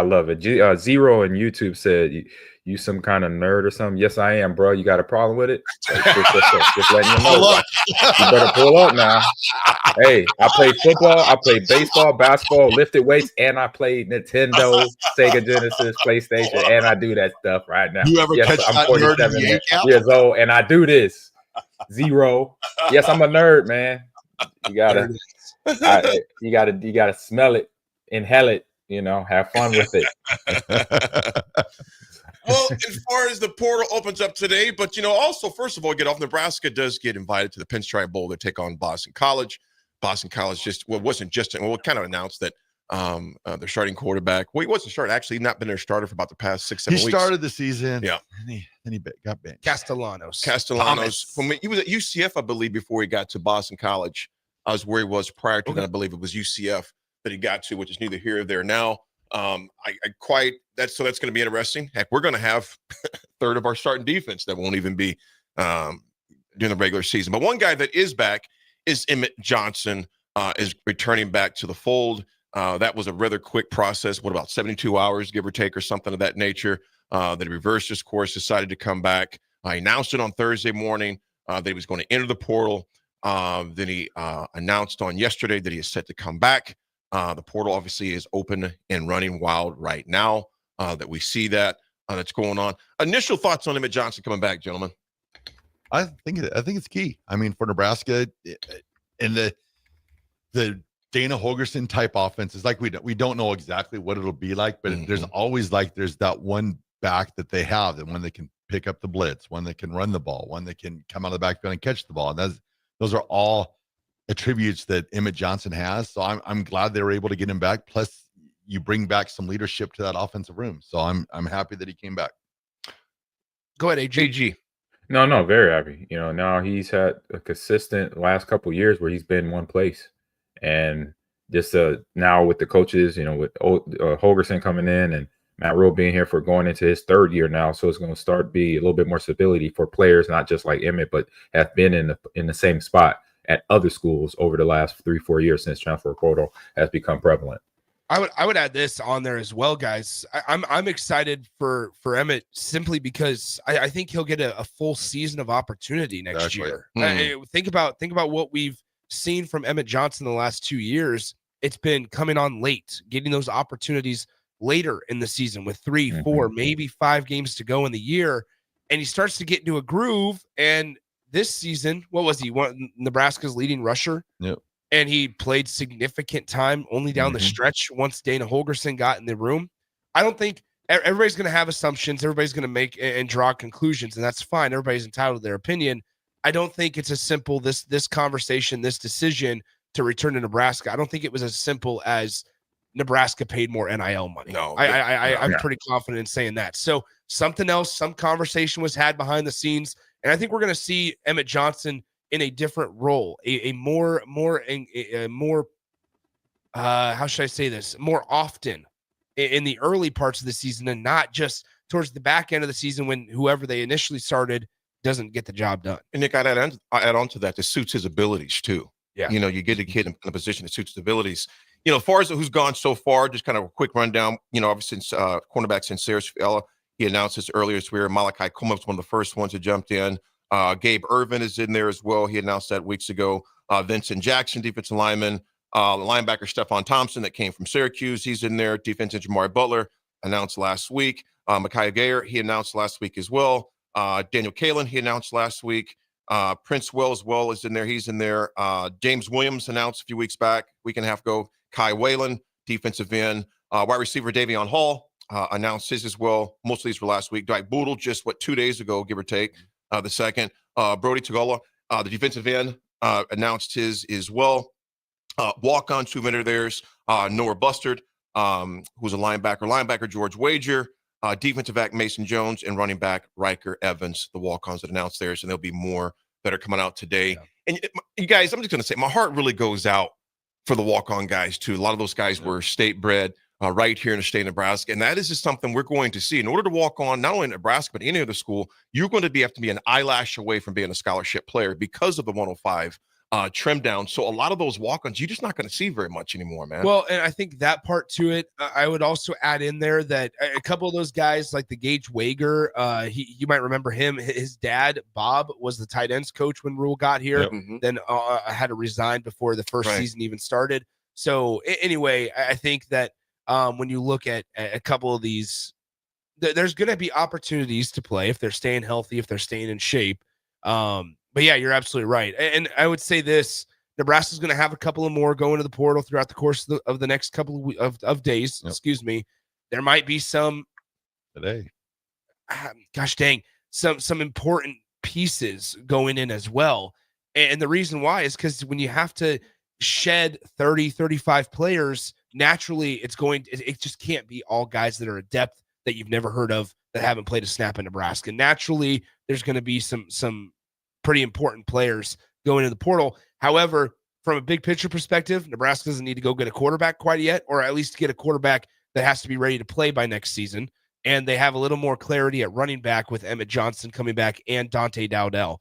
Zero on YouTube said, you some kind of nerd or something? Yes, I am, bro. You got a problem with it? Just letting you know. You better pull up now. Hey, I played football. I played baseball, basketball, lifted weights, and I played Nintendo, Sega Genesis, PlayStation, and I do that stuff right now. You ever catch I'm that nerd in the A-cap? years old, and I do this. Zero. Yes, I'm a nerd, man. You gotta smell it, inhale it. Have fun with it. Well, as far as the portal opens up today, but also first of all, get off. Nebraska does get invited to the Pinstripe Bowl to take on Boston College. Boston College kind of announced that their starting quarterback. Well, he wasn't started. Actually, he's not been their starter for about the past 6-7 weeks. He started the season. Yeah. Then he got benched. Castellanos. He was at UCF, I believe, before he got to Boston College. I was where he was prior to that. I believe it was UCF that he got to, which is neither here or there now. That's going to be interesting. Heck, we're going to have a third of our starting defense that won't even be during the regular season. But one guy that is back is Emmett Johnson, is returning back to the fold. That was a rather quick process. What, about 72 hours, give or take, or something of that nature? That he reversed his course, decided to come back. He announced it on Thursday morning that he was going to enter the portal. Then he announced on yesterday that he is set to come back. The portal obviously is open and running wild right now. That we see that's going on. Initial thoughts on Emmett Johnson coming back, gentlemen? I think it's key. I mean, for Nebraska, in the Dana Holgorsen type offense, is like we don't know exactly what it'll be like, but there's always there's that one back that they have, and one that can pick up the blitz, one that can run the ball, one that can come out of the backfield and catch the ball. And those are all attributes that Emmett Johnson has. So I'm glad they were able to get him back. Plus, you bring back some leadership to that offensive room. So I'm happy that he came back. Go ahead, AG. No, very happy. Now he's had a consistent last couple of years where he's been one place, and just now with the coaches, with Holgorsen coming in and Matt Rule being here for going into his third year now, so it's going to start be a little bit more stability for players, not just like Emmett, but have been in the same spot at other schools over the last 3-4 years since transfer portal has become prevalent. I would add this on there as well, guys. I'm excited for Emmett simply because I think he'll get a full season of opportunity next year. Think about what we've seen from Emmett Johnson the last 2 years. It's been coming on late, getting those opportunities later in the season with 3, 4, maybe 5 games to go in the year, and he starts to get into a groove. And this season, what was he? Nebraska's leading rusher. Yep. And he played significant time only down the stretch once Dana Holgorsen got in the room. I don't think everybody's going to have assumptions. Everybody's going to make and draw conclusions, and that's fine. Everybody's entitled to their opinion. I don't think it's as simple, this conversation, this decision to return to Nebraska. I don't think it was as simple as Nebraska paid more NIL money. No, I'm pretty confident in saying that. So something else, some conversation was had behind the scenes, and I think we're going to see Emmett Johnson in a different role, a more how should I say this? More often in the early parts of the season, and not just towards the back end of the season when whoever they initially started doesn't get the job done. And Nick, I'd add on to that. This suits his abilities too. Yeah. You get a kid in a position that suits his abilities. As far as who's gone so far, just kind of a quick rundown. Obviously, since cornerback Sincere Fiala, he announced this earlier this year. Malachi Coleman was one of the first ones that jumped in. Gabe Irvin is in there as well. He announced that weeks ago. Vincent Jackson, defensive lineman. Linebacker Stephon Thompson that came from Syracuse. He's in there. Defensive Jamari Butler announced last week. Micaiah Gayer, he announced last week as well. Daniel Kalen, he announced last week. Prince Will as well is in there. He's in there. James Williams announced a few weeks back, week and a half ago. Kai Whalen, defensive end. Wide receiver Davion Hall announced his as well. Most of these were last week. Dwight Boodle just 2 days ago, give or take. The second, Brody Togola, the defensive end, announced his as well. Walk-on 2-minute theirs, Noah Bustard, who's a linebacker George Wager, defensive back Mason Jones, and running back Riker Evans, the walk-ons that announced theirs, and there'll be more that are coming out today. Yeah. And you guys, I'm just going to say, my heart really goes out for the walk-on guys, too. A lot of those guys were state-bred right here in the state of Nebraska, and that is just something we're going to see. In order to walk on, not only in Nebraska, but any other school, you're going to have to be an eyelash away from being a scholarship player because of the 105 trim down. So a lot of those walk-ons, you're just not going to see very much anymore, man. Well, and I think that part to it, I would also add in there that a couple of those guys, like the Gage Wager, you might remember him. His dad, Bob, was the tight ends coach when Rule got here. Yep. Then had to resign before the first season even started. So anyway, I think that when you look at a couple of these, there's going to be opportunities to play if they're staying healthy, if they're staying in shape. But yeah, you're absolutely right. And I would say this, Nebraska's going to have a couple of more going to the portal throughout the course of the next couple of days. Yep. Excuse me. There might be some today. Gosh dang, some important pieces going in as well. And the reason why is because when you have to shed 30, 35 players, naturally it just can't be all guys that are a depth that you've never heard of that haven't played a snap in Nebraska. Naturally, there's going to be some pretty important players going in the portal. However, from a big picture perspective, Nebraska doesn't need to go get a quarterback quite yet, or at least get a quarterback that has to be ready to play by next season. And they have a little more clarity at running back with Emmett Johnson coming back and Dante Dowdell.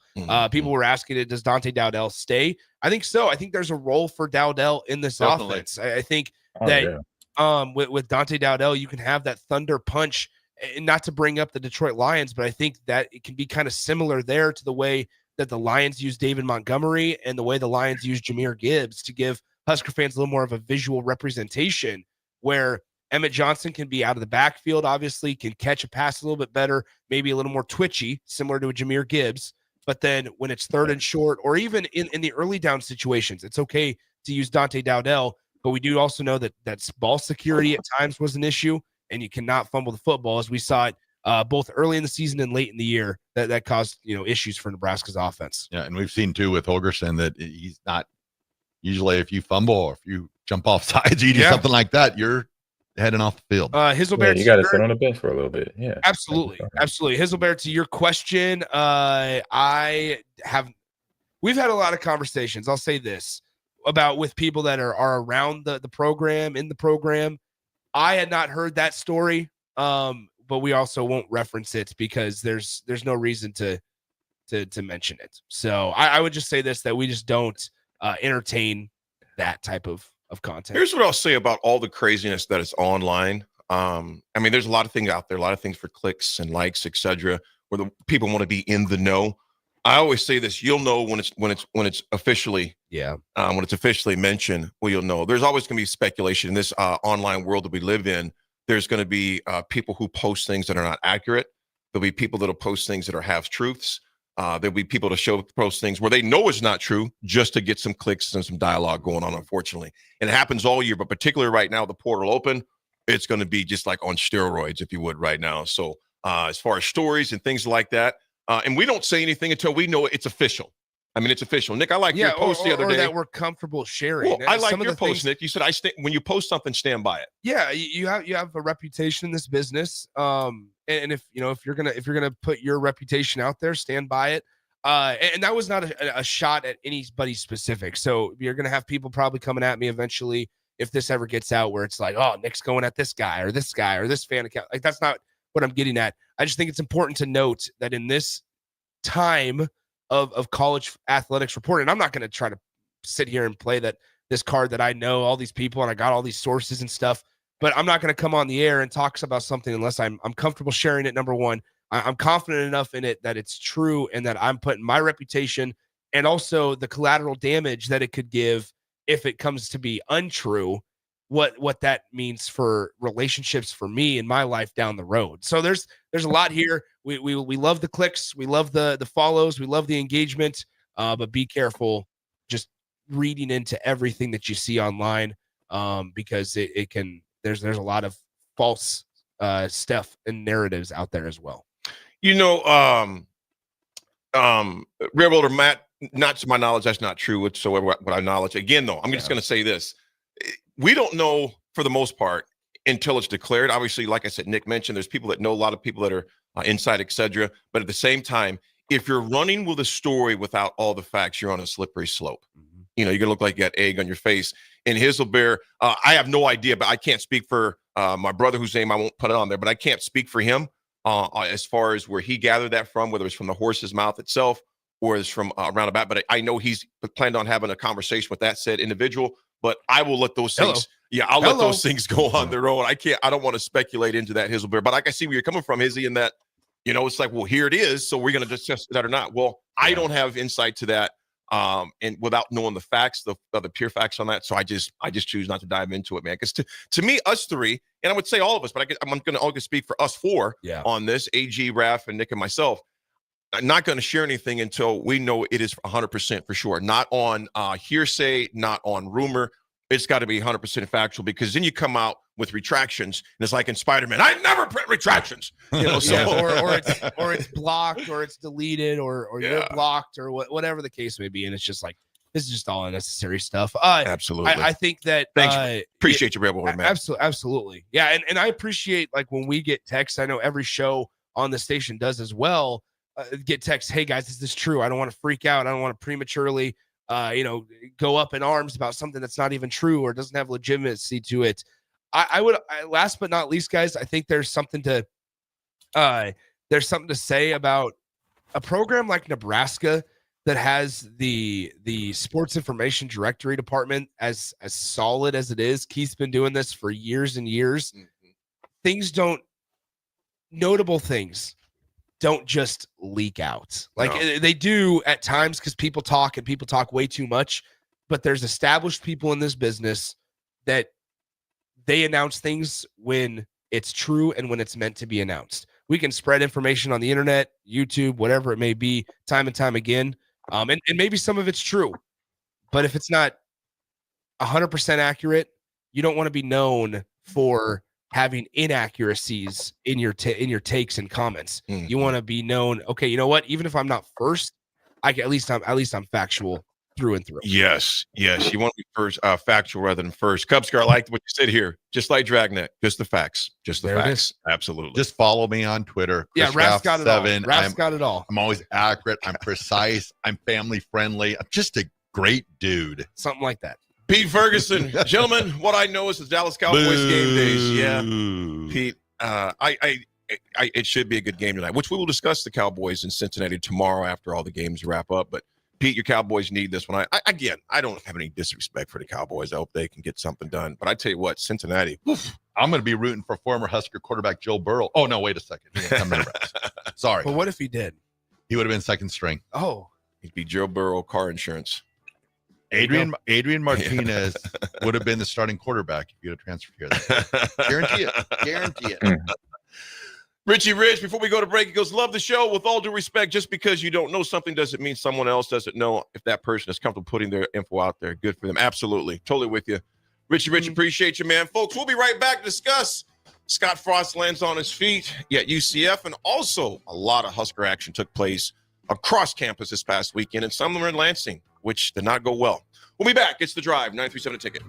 People were asking it, does Dante Dowdell stay? I think so. I think there's a role for Dowdell in this offense. I think with Dante Dowdell, you can have that thunder punch, and not to bring up the Detroit Lions, but I think that it can be kind of similar there to the way that the Lions use David Montgomery and the way the Lions use Jahmyr Gibbs, to give Husker fans a little more of a visual representation, where Emmett Johnson can be out of the backfield, obviously, can catch a pass a little bit better, maybe a little more twitchy, similar to a Jahmyr Gibbs. But then when it's third and short, or even in the early down situations, it's okay to use Dante Dowdell. But we do also know that ball security at times was an issue, and you cannot fumble the football, as we saw it both early in the season and late in the year. That caused issues for Nebraska's offense. Yeah, and we've seen too with Holgerson that he's not usually, if you fumble or if you jump off sides, you do something like that, you're heading off the field. Hizzlebert, you got to sit on the bench for a little bit. Yeah, absolutely. Hizzlebert, to your question, we've had a lot of conversations. I'll say this about with people that are around the program, in the program. I had not heard that story. But we also won't reference it because there's no reason to mention it. So I would just say this, that we just don't entertain that type of content. Here's what I'll say about all the craziness that is online. I mean, there's a lot of things out there, a lot of things for clicks and likes, etc., where the people want to be in the know. I always say this: you'll know when it's officially when it's officially mentioned. Well, you'll know. There's always going to be speculation in this online world that we live in. There's going to be people who post things that are not accurate. There'll be people that'll post things that are half truths. There'll be people to post things where they know it's not true, just to get some clicks and some dialogue going on, unfortunately. And it happens all year, but particularly right now, the portal open, it's going to be just like on steroids, if you would, right now. So as far as stories and things like that, and we don't say anything until we know it's official. I mean, it's official. Nick, I like your post the other day. That we're comfortable sharing. Well, I like your post, Nick. You said when you post something, stand by it. Yeah, you have a reputation in this business. And if you're gonna put your reputation out there, stand by it. And that was not a shot at anybody specific. So you're gonna have people probably coming at me eventually if this ever gets out, where it's like, oh, Nick's going at this guy or this fan account. Like, that's not what I'm getting at. I just think it's important to note that in this time of college athletics reporting, I'm not going to try to sit here and play this card that I know all these people and I got all these sources and stuff, but I'm not going to come on the air and talk about something unless I'm comfortable sharing it. Number one, I'm confident enough in it that it's true, and that I'm putting my reputation and also the collateral damage that it could give if it comes to be untrue, what that means for relationships for me in my life down the road. So there's a lot here. We love the clicks, we love the follows, we love the engagement, but be careful just reading into everything that you see online, because there's a lot of false stuff and narratives out there as well. Railroader Matt not to my knowledge, that's not true whatsoever. What I knowledge. Again, though, I'm just going to say this: we don't know for the most part until it's declared. Obviously, like I said, Nick mentioned, there's people that know, a lot of people that are inside, etc. But at the same time, if you're running with a story without all the facts, you're on a slippery slope. You're going to look like you got egg on your face. And Hazelbear, I have no idea, but I can't speak for my brother, whose name I won't put it on there, but I can't speak for him as far as where he gathered that from, whether it's from the horse's mouth itself or it's from around about. But I know he's planned on having a conversation with that said individual. But I will let those things. Yeah, I'll let those things go on their own. I don't want to speculate into that, Hazelbear. But I can see where you're coming from, Hizzy, in that, it's like, well, here it is. So we're going to discuss that or not. Well, I don't have insight to that. And without knowing the facts, the pure facts on that. So I just choose not to dive into it, man. Because to me, us three, and I would say all of us, but I'm going to speak for us four on this, AG, Raff, and Nick and myself. I'm not going to share anything until we know it is 100% for sure. Not on hearsay, not on rumor. It's got to be 100% factual, because then you come out with retractions, and it's like in Spider-Man, I never print retractions. Or it's blocked, or it's deleted, or you're blocked, or whatever the case may be. And it's just like, this is just all unnecessary stuff. Absolutely. I think that thanks. Appreciate you, Rebel, man. Absolutely. Yeah. And I appreciate, like, when we get texts, I know every show on the station does as well, get texts, hey guys, is this true? I don't want to freak out. I don't want to prematurely go up in arms about something that's not even true or doesn't have legitimacy to it. I would, last but not least, guys, I think there's something to say about a program like Nebraska that has the sports information directory department as solid as it is. Keith's been doing this for years and years. Notable things don't just leak out. Like they do at times, because people talk way too much, but there's established people in this business that they announce things when it's true and when it's meant to be announced. We can spread information on the internet, YouTube, whatever it may be, time and time again. And maybe some of it's true, but if it's not 100% accurate, you don't want to be known for having inaccuracies in your takes and comments. You want to be known, okay, you know what? Even if I'm not first, at least I'm factual through and through. Yes. You want to be first, factual rather than first. Cubscar, I like what you said here. Just like Dragnet, just the facts. Just the facts. Absolutely. Just follow me on Twitter. Raff's got it all. Raff's got it all. I'm always accurate. I'm precise. I'm family friendly. I'm just a great dude. Something like that. Pete Ferguson, gentlemen, what I know is the Dallas Cowboys game days. Yeah, Pete, it should be a good game tonight, which we will discuss the Cowboys in Cincinnati tomorrow after all the games wrap up. But Pete, your Cowboys need this one. I don't have any disrespect for the Cowboys. I hope they can get something done. But I tell you what, Cincinnati. I'm going to be rooting for former Husker quarterback Joe Burrow. Oh, no, wait a second. Sorry. But what if he did? He would have been second string. Oh. He'd be Joe Burrow car insurance. Adrian Martinez would have been the starting quarterback if you had transferred here. Guarantee it. Richie Rich, before we go to break, he goes, love the show. With all due respect, just because you don't know something doesn't mean someone else doesn't know. If that person is comfortable putting their info out there, good for them. Absolutely. Totally with you. Richie Rich, appreciate you, man. Folks, we'll be right back to discuss. Scott Frost lands on his feet at UCF, and also a lot of Husker action took place across campus this past weekend, and some of them are in Lansing, which did not go well. We'll be back. It's The Drive, 937 Ticket.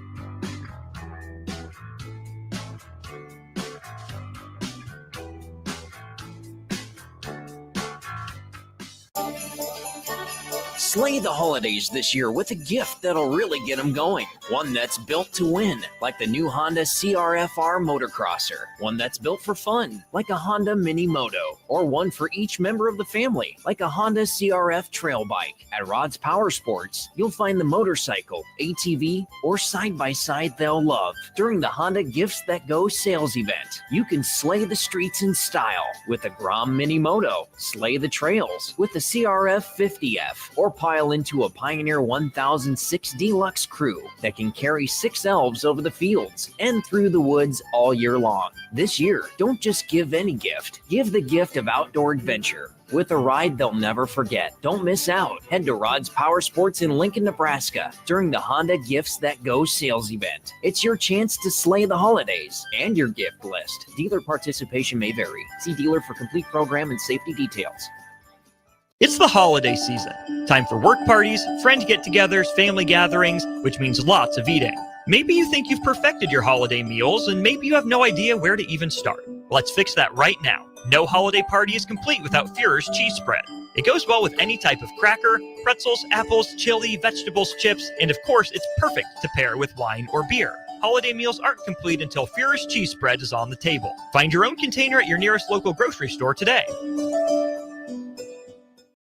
Slay the holidays this year with a gift that'll really get them going. One that's built to win, like the new Honda CRF-R motocrosser. One that's built for fun, like a Honda Mini Moto. Or one for each member of the family, like a Honda CRF trail bike. At Rod's Power Sports, you'll find the motorcycle, ATV, or side-by-side they'll love. During the Honda Gifts That Go sales event, you can slay the streets in style with the Grom Mini Moto, slay the trails with the CRF 50F, or pile into a Pioneer 1006 Deluxe Crew that can carry 6 elves over the fields and through the woods all year long. This year, don't just give any gift. Give the gift of outdoor adventure with a ride they'll never forget. Don't miss out. Head to Rod's Power Sports in Lincoln, Nebraska during the Honda Gifts That Go sales event. It's your chance to slay the holidays and your gift list. Dealer participation may vary. See dealer for complete program and safety details. It's the holiday season. Time for work parties, friend get-togethers, family gatherings, which means lots of eating. Maybe you think you've perfected your holiday meals, and maybe you have no idea where to even start. Let's fix that right now. No holiday party is complete without Führer's cheese spread. It goes well with any type of cracker, pretzels, apples, chili, vegetables, chips, and of course, it's perfect to pair with wine or beer. Holiday meals aren't complete until Führer's cheese spread is on the table. Find your own container at your nearest local grocery store today.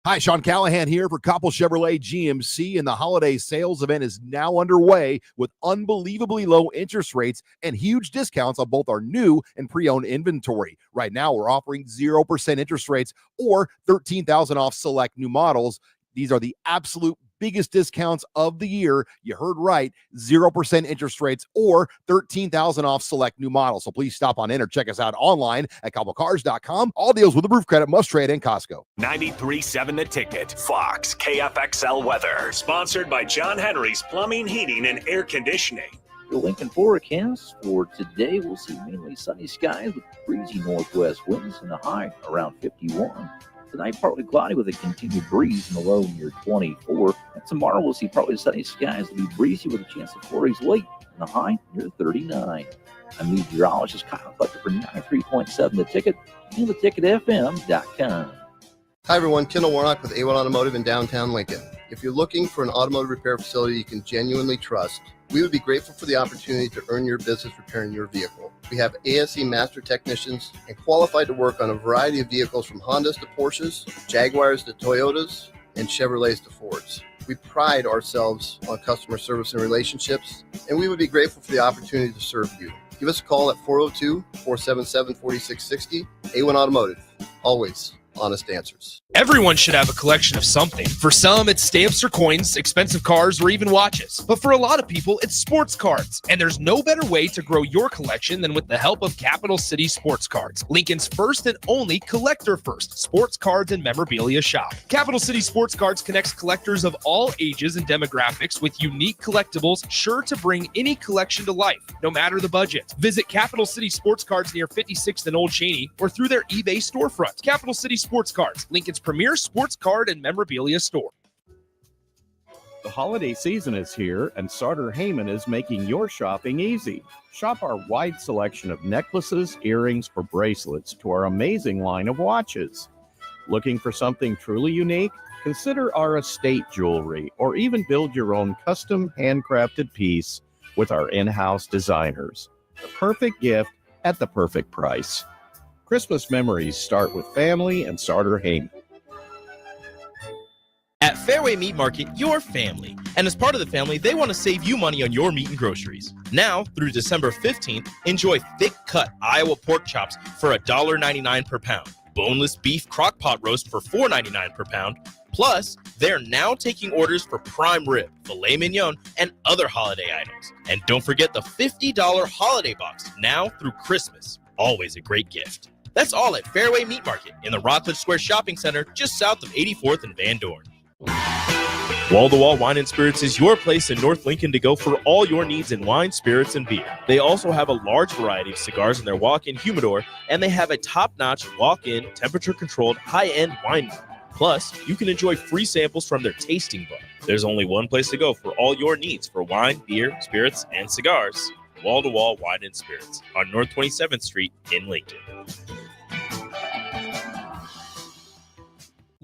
Hi, Sean Callahan here for Koppel Chevrolet GMC, and the holiday sales event is now underway with unbelievably low interest rates and huge discounts on both our new and pre-owned inventory. Right now, we're offering 0% interest rates or $13,000 off select new models. These are the absolute biggest discounts of the year. You heard right, 0% interest rates or $13,000 off select new models. So please stop on in or check us out online at cobblecars.com. All deals with approved credit, must trade, and Costco. 93.7 The Ticket, Fox, KFXL weather. Sponsored by John Henry's Plumbing, Heating, and Air Conditioning. The Lincoln forecast for today, we'll see mainly sunny skies with breezy northwest winds and a high around 51. Tonight, partly cloudy with a continued breeze in the low near 24. And tomorrow, we'll see partly sunny skies. It'll be breezy with a chance of flurries late and the high near 39. I'm meteorologist Kyle Clucker for 93.7 The Ticket and theticketfm.com. Hi, everyone. Kendall Warnock with A1 Automotive in downtown Lincoln. If you're looking for an automotive repair facility you can genuinely trust, we would be grateful for the opportunity to earn your business repairing your vehicle. We have ASE master technicians and qualified to work on a variety of vehicles from Hondas to Porsches, Jaguars to Toyotas, and Chevrolets to Fords. We pride ourselves on customer service and relationships, and we would be grateful for the opportunity to serve you. Give us a call at 402-477-4660. A1 Automotive. Always honest answers. Everyone should have a collection of something. For some, it's stamps or coins, expensive cars, or even watches. But for a lot of people, it's sports cards. And there's no better way to grow your collection than with the help of Capital City Sports Cards, Lincoln's first and only collector-first sports cards and memorabilia shop. Capital City Sports Cards connects collectors of all ages and demographics with unique collectibles sure to bring any collection to life, no matter the budget. Visit Capital City Sports Cards near 56th and Old Cheney or through their eBay storefront. Capital City Sports Cards, Lincoln's premier sports card and memorabilia store. The holiday season is here, and Sartor Heyman is making your shopping easy. Shop our wide selection of necklaces, earrings, or bracelets to our amazing line of watches. Looking for something truly unique? Consider our estate jewelry, or even build your own custom handcrafted piece with our in-house designers. The perfect gift at the perfect price. Christmas memories start with family and Sartor Heyman. At Fairway Meat Market, your family. And as part of the family, they want to save you money on your meat and groceries. Now, through December 15th, enjoy thick-cut Iowa pork chops for $1.99 per pound. Boneless beef crock-pot roast for $4.99 per pound. Plus, they're now taking orders for prime rib, filet mignon, and other holiday items. And don't forget the $50 holiday box now through Christmas. Always a great gift. That's all at Fairway Meat Market in the Rockledge Square Shopping Center just south of 84th and Van Dorn. Wall-to-Wall Wine and Spirits is your place in North Lincoln to go for all your needs in wine, spirits, and beer. They also have a large variety of cigars in their walk-in humidor, and they have a top-notch walk-in, temperature-controlled, high-end wine bar. Plus, you can enjoy free samples from their tasting bar. There's only one place to go for all your needs for wine, beer, spirits, and cigars. Wall-to-Wall Wine and Spirits on North 27th Street in Lincoln.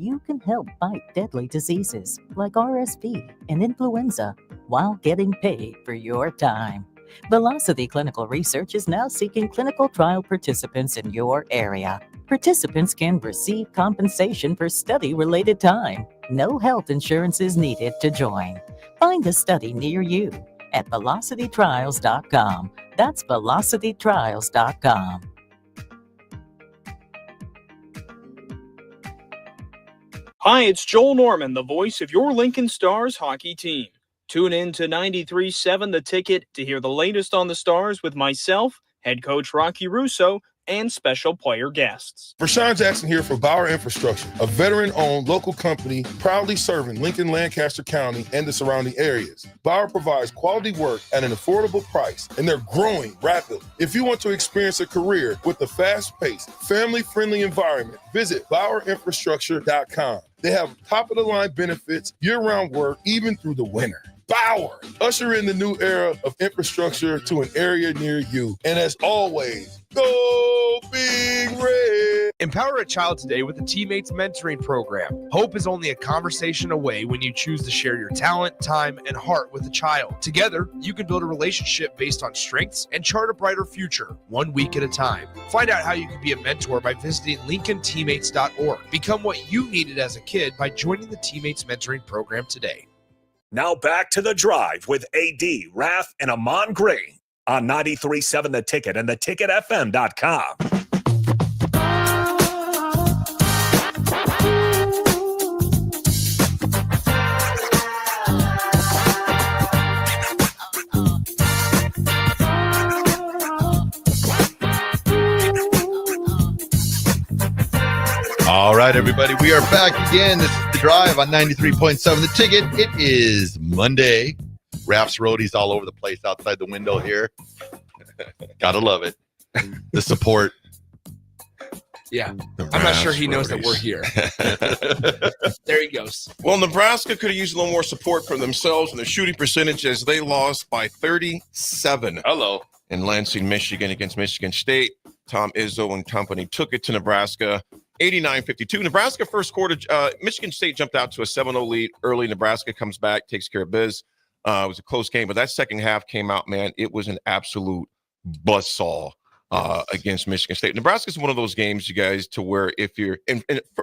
You can help fight deadly diseases like RSV and influenza while getting paid for your time. Velocity Clinical Research is now seeking clinical trial participants in your area. Participants can receive compensation for study-related time. No health insurance is needed to join. Find a study near you at velocitytrials.com. That's velocitytrials.com. Hi, it's Joel Norman, the voice of your Lincoln Stars hockey team. Tune in to 93.7 The Ticket to hear the latest on the Stars with myself, head coach Rocky Russo, and special player guests. Rashawn Jackson here for Bauer Infrastructure, a veteran-owned local company proudly serving Lincoln, Lancaster County, and the surrounding areas. Bauer provides quality work at an affordable price, and they're growing rapidly. If you want to experience a career with a fast-paced, family-friendly environment, visit BauerInfrastructure.com. They have top-of-the-line benefits, year-round work, even through the winter. Bauer, usher in the new era of infrastructure to an area near you. And as always, go Big Red. Empower a child today with the Teammates Mentoring Program. Hope is only a conversation away when you choose to share your talent, time, and heart with a child. Together, you can build a relationship based on strengths and chart a brighter future, 1 week at a time. Find out how you can be a mentor by visiting LincolnTeammates.org. Become what you needed as a kid by joining the Teammates Mentoring Program today. Now back to The Drive with AD, Raff, and Ahman Gray on 93.7 The Ticket and theticketfm.com. All right, everybody, we are back again. This is The Drive on 93.7 The Ticket. It is Monday. Raff's roadies all over the place outside the window here. Gotta love it. The support. Yeah, I'm not sure he knows that we're here. There he goes. Well, Nebraska could have used a little more support from themselves and their shooting percentage as they lost by 37. Hello. In Lansing, Michigan against Michigan State. Tom Izzo and company took it to Nebraska. 89-52. Nebraska first quarter, Michigan State jumped out to a 7-0 lead early. Nebraska comes back, takes care of biz. It was a close game, but that second half came out, man, it was an absolute buzzsaw against Michigan State. Nebraska is one of those games, you guys, to where if you're, and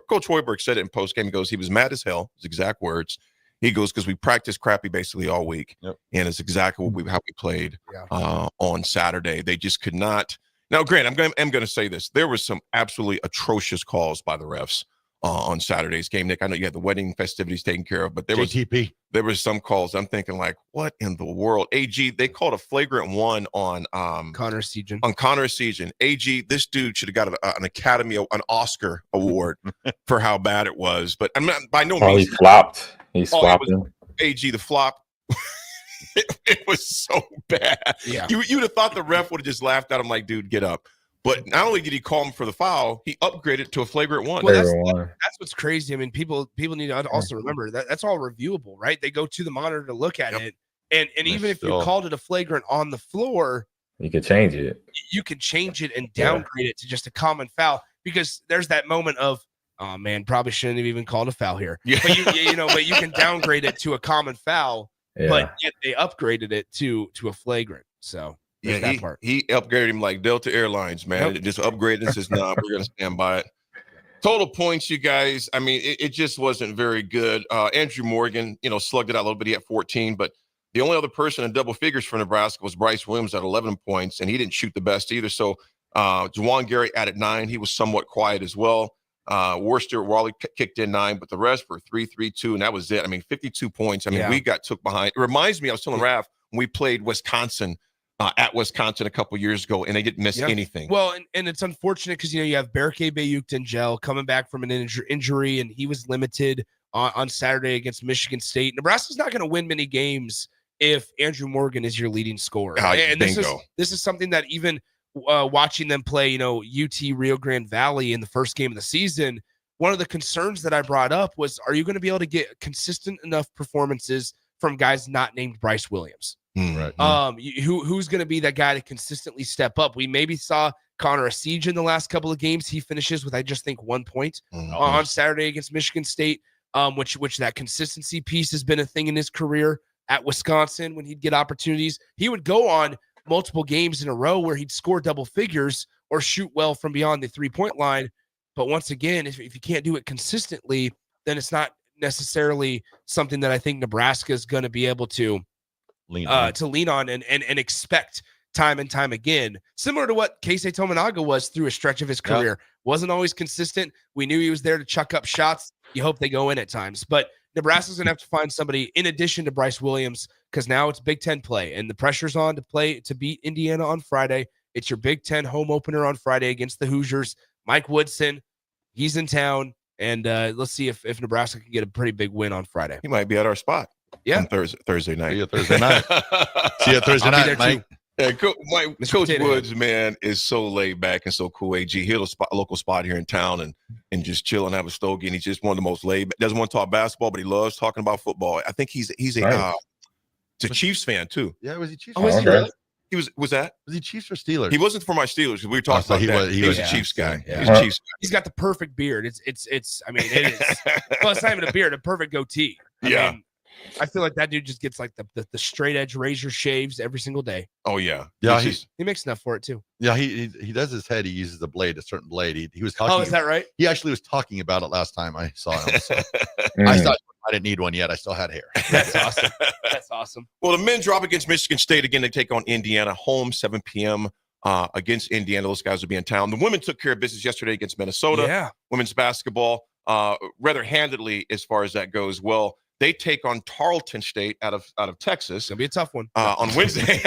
Coach Hoiberg said it in postgame, he goes, he was mad as hell, his exact words. He goes, because we practiced crappy basically all week. Yep. And it's exactly how we played on Saturday. They just could not. Now, Grant, I'm going to say this. There was some absolutely atrocious calls by the refs on Saturday's game. Nick, I know you had the wedding festivities taken care of, but there was some calls. I'm thinking like, what in the world? AG, they called a flagrant one on Connor Seagen. On Connor Seagen. AG, this dude should have got an Oscar award for how bad it was. But I'm not by no means. He flopped. He flopped him. AG, the flop. It was so bad. Yeah. You'd have thought the ref would have just laughed at him like, dude, get up. But not only did he call him for the foul, he upgraded to a flagrant one. Well, that's what's crazy. I mean, people need to also remember that that's all reviewable, right? They go to the monitor to look at it. And even if you called it a flagrant on the floor, you can change it. You can change it and downgrade it to just a common foul, because there's that moment of, oh man, probably shouldn't have even called a foul here. Yeah. But but you can downgrade it to a common foul. Yeah. But yet they upgraded it to a flagrant. So yeah, that part. He upgraded him like Delta Airlines, man. Yep. Just upgraded and says, nah, we're going to stand by it. Total points, you guys. I mean, it just wasn't very good. Andrew Morgan, slugged it out a little bit. He had 14, but the only other person in double figures for Nebraska was Bryce Williams at 11 points, and he didn't shoot the best either. So Juwan Gary added 9. He was somewhat quiet as well. Worcester Wally kicked in 9, but the rest were 3, 3, 2, and that was it. I mean, 52 points. I mean, we got took behind. It reminds me, I was telling Raff, when we played Wisconsin at Wisconsin a couple years ago, and they didn't miss anything. Well, and it's unfortunate because you have Berke Bayuk-Dengel coming back from an injury, and he was limited on Saturday against Michigan State. Nebraska's not going to win many games if Andrew Morgan is your leading scorer. And this is something that even watching them play, UT Rio Grande Valley in the first game of the season, one of the concerns that I brought up was, are you going to be able to get consistent enough performances from guys not named Bryce Williams? Right. Who's going to be that guy to consistently step up? We maybe saw Connor Seagen in the last couple of games. He finishes with, I just think, 1 point on Saturday against Michigan State, which that consistency piece has been a thing in his career at Wisconsin. When he'd get opportunities, he would go on multiple games in a row where he'd score double figures or shoot well from beyond the 3-point line. But once again, if you can't do it consistently, then it's not necessarily something that I think Nebraska is going to be able to lean on and expect time and time again. Similar to what Keisei Tominaga was through a stretch of his career. Wasn't always consistent. We knew he was there to chuck up shots. You hope they go in at times. But Nebraska's going to have to find somebody in addition to Bryce Williams, because now it's Big Ten play, and the pressure's on to beat Indiana on Friday. It's your Big Ten home opener on Friday against the Hoosiers. Mike Woodson, he's in town, and let's see if Nebraska can get a pretty big win on Friday. He might be at our spot. Yeah, on Thursday night. See you Thursday night. See you Thursday night, Mike. Yeah, Coach Woods, man, is so laid back and so cool. AG, he had a local spot here in town and just chill and have a stogie. And he's just one of the most laid back. Doesn't want to talk basketball, but he loves talking about football. I think he's a Chiefs fan too. Yeah, was he Chiefs? Was that? Was he Chiefs or Steelers? He wasn't for my Steelers because we were talking about that. He was a Chiefs guy. Yeah. He was a Chiefs guy. He's got the perfect beard. It's. I mean, it is. Well, it's not even a beard. A perfect goatee. I mean, I feel like that dude just gets like the straight edge razor shaves every single day. Oh yeah, yeah. He makes enough for it too. Yeah, he does his head. He uses a certain blade. He was talking. Oh, is that right? He actually was talking about it last time I saw him. So I didn't need one yet. I still had hair. That's awesome. That's awesome. Well, the men drop against Michigan State again. They take on Indiana home 7 p.m. Against Indiana. Those guys will be in town. The women took care of business yesterday against Minnesota. Yeah. Women's basketball, rather handedly as far as that goes. Well, they take on Tarleton State out of Texas. Gonna be a tough one on Wednesday.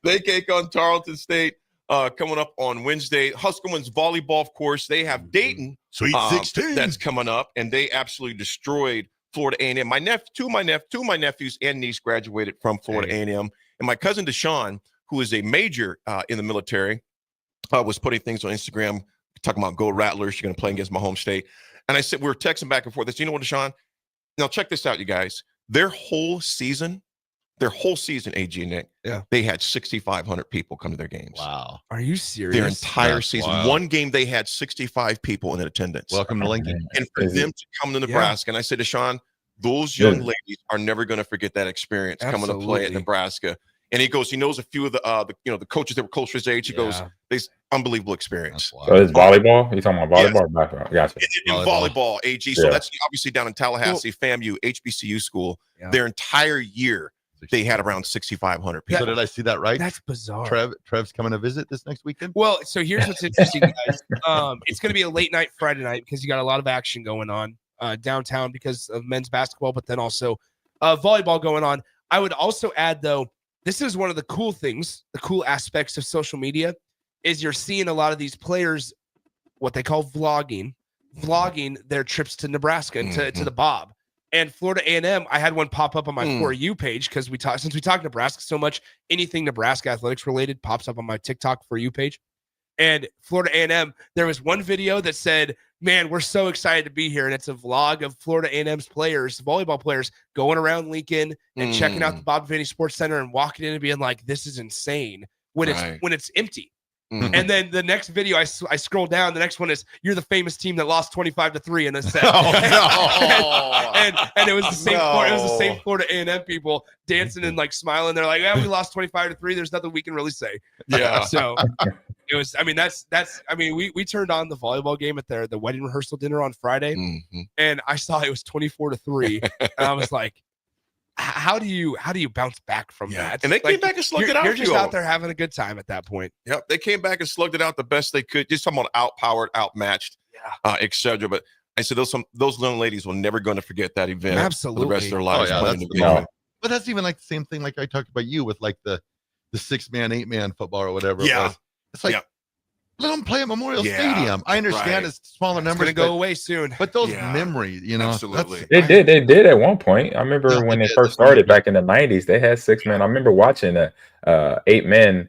They take on Tarleton State coming up on Wednesday. Husker women's volleyball, of course, they have Dayton. Sweet 16. That's coming up, and they absolutely destroyed Florida A&M. Two of my nephews and niece graduated from Florida A&M, and my cousin Deshaun, who is a major in the military, was putting things on Instagram talking about go Rattlers. You're going to play against my home state. And I said, we were texting back and forth. I said, you know what, Deshaun? Now check this out, you guys. Their whole season, AG and Nick, they had 6,500 people come to their games. Wow. Are you serious? Their entire season. Wild. One game, they had 65 people in attendance. Welcome to Lincoln. And for them to come to Nebraska, and I said, Deshaun, those young ladies are never going to forget that experience coming to play at Nebraska. And he goes, he knows a few of the coaches that were close to his age. He goes, this unbelievable experience. So it's volleyball? You're talking about volleyball or basketball? Gotcha. In volleyball, AG. So that's obviously down in Tallahassee, FAMU, HBCU school. Their entire year, they had around 6,500 people. So did I see that right? That's bizarre. Trev's coming to visit this next weekend? Well, so here's what's interesting, guys. It's going to be a late night Friday night because you got a lot of action going on downtown because of men's basketball, but then also volleyball going on. I would also add, though, this is one of the cool things, the cool aspects of social media is you're seeing a lot of these players, what they call vlogging their trips to Nebraska and to the Bob. And Florida A&M, I had one pop up on my For You page because since we talk Nebraska so much, anything Nebraska athletics related pops up on my TikTok For You page. And Florida A&M, there was one video that said, man, we're so excited to be here. And it's a vlog of Florida A&M's players, volleyball players, going around Lincoln and checking out the Bob Vanny Sports Center and walking in and being like, this is insane when it's empty. And then the next video, I scroll down. The next one is you're the famous team that lost 25-3 in a set. And it was the same. It was the same Florida A&M people dancing and like smiling. They're like, "Yeah, we lost 25-3. There's nothing we can really say." Yeah. So it was. I mean, that's. I mean, we turned on the volleyball game at the wedding rehearsal dinner on Friday, and I saw it was 24-3, and I was like, how do you bounce back from that? And they came back and slugged it out. You're just out there having a good time at that point. Yep, they came back and slugged it out the best they could. Just talking about outpowered, outmatched, etc. But I said those young ladies were never going to forget that event. Absolutely, for the rest of their lives. But that's even like the same thing like I talked about you with like the 6-man, 8-man football or whatever. It was. It's like let them play at Memorial Stadium. I understand it's smaller numbers. It's going to go away soon. But those memories, absolutely. They did at one point. I remember when they first started back in the 90s, they had 6-man. I remember watching a 8-man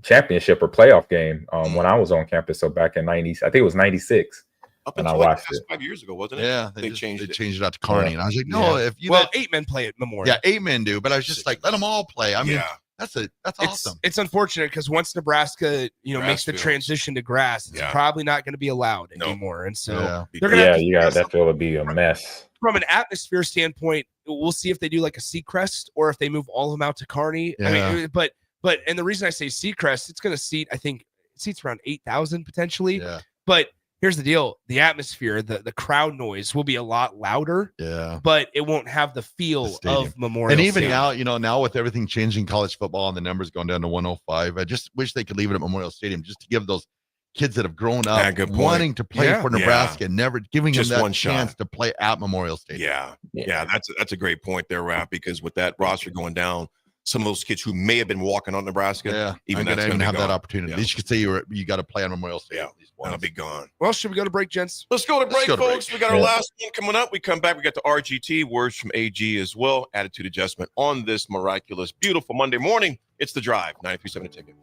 championship or playoff game when I was on campus. So back in 90s, I think it was 96. Up until I watched it 5 years ago, wasn't it? Yeah, they changed it out to Kearney. And I was like, no, if you 8-men play at Memorial. Yeah, 8-men do, but I was just like, let them all play. I mean, that's awesome. It's unfortunate because once Nebraska, makes the transition to grass, it's probably not going to be allowed anymore. And so they're going to that field would be a mess. From an atmosphere standpoint, we'll see if they do like a Seacrest or if they move all of them out to Kearney. I mean, but and the reason I say Seacrest, it's going to seat, I think it seats around 8,000 potentially. Yeah. But here's the deal. The atmosphere, the crowd noise will be a lot louder. Yeah. But it won't have the feel of Memorial. And even Stadium. now with everything changing college football and the numbers going down to 105, I just wish they could leave it at Memorial Stadium just to give those kids that have grown up wanting to play for Nebraska, never giving just them that one chance shot to play at Memorial Stadium. Yeah. That's a great point there, Raff, because with that roster going down some of those kids who may have been walking on Nebraska. Yeah, even that's that's going to have gone. that opportunity. At least you could say you got to play on Memorial Stadium. Yeah, that'll be gone. Well, should we go to break, gents? Let's go to break, go to folks. break. We got our last one coming up. We come back. We got the RGT, words from AG as well. Attitude adjustment on this miraculous, beautiful Monday morning. It's The Drive, 93.7 The Ticket.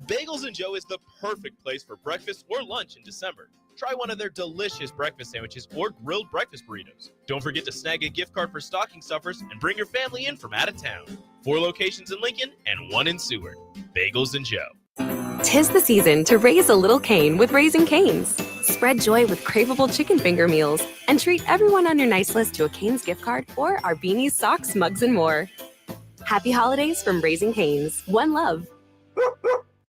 Bagels & Joe is the perfect place for breakfast or lunch in December. Try one of their delicious breakfast sandwiches or grilled breakfast burritos. Don't forget to snag a gift card for stocking stuffers and bring your family in from out of town. 4 locations in Lincoln and 1 in Seward. Bagels & Joe. 'Tis the season to raise a little Cane with Raising Cane's. Spread joy with craveable chicken finger meals and treat everyone on your nice list to a Cane's gift card or our beanies, socks, mugs, and more. Happy holidays from Raising Cane's. One love.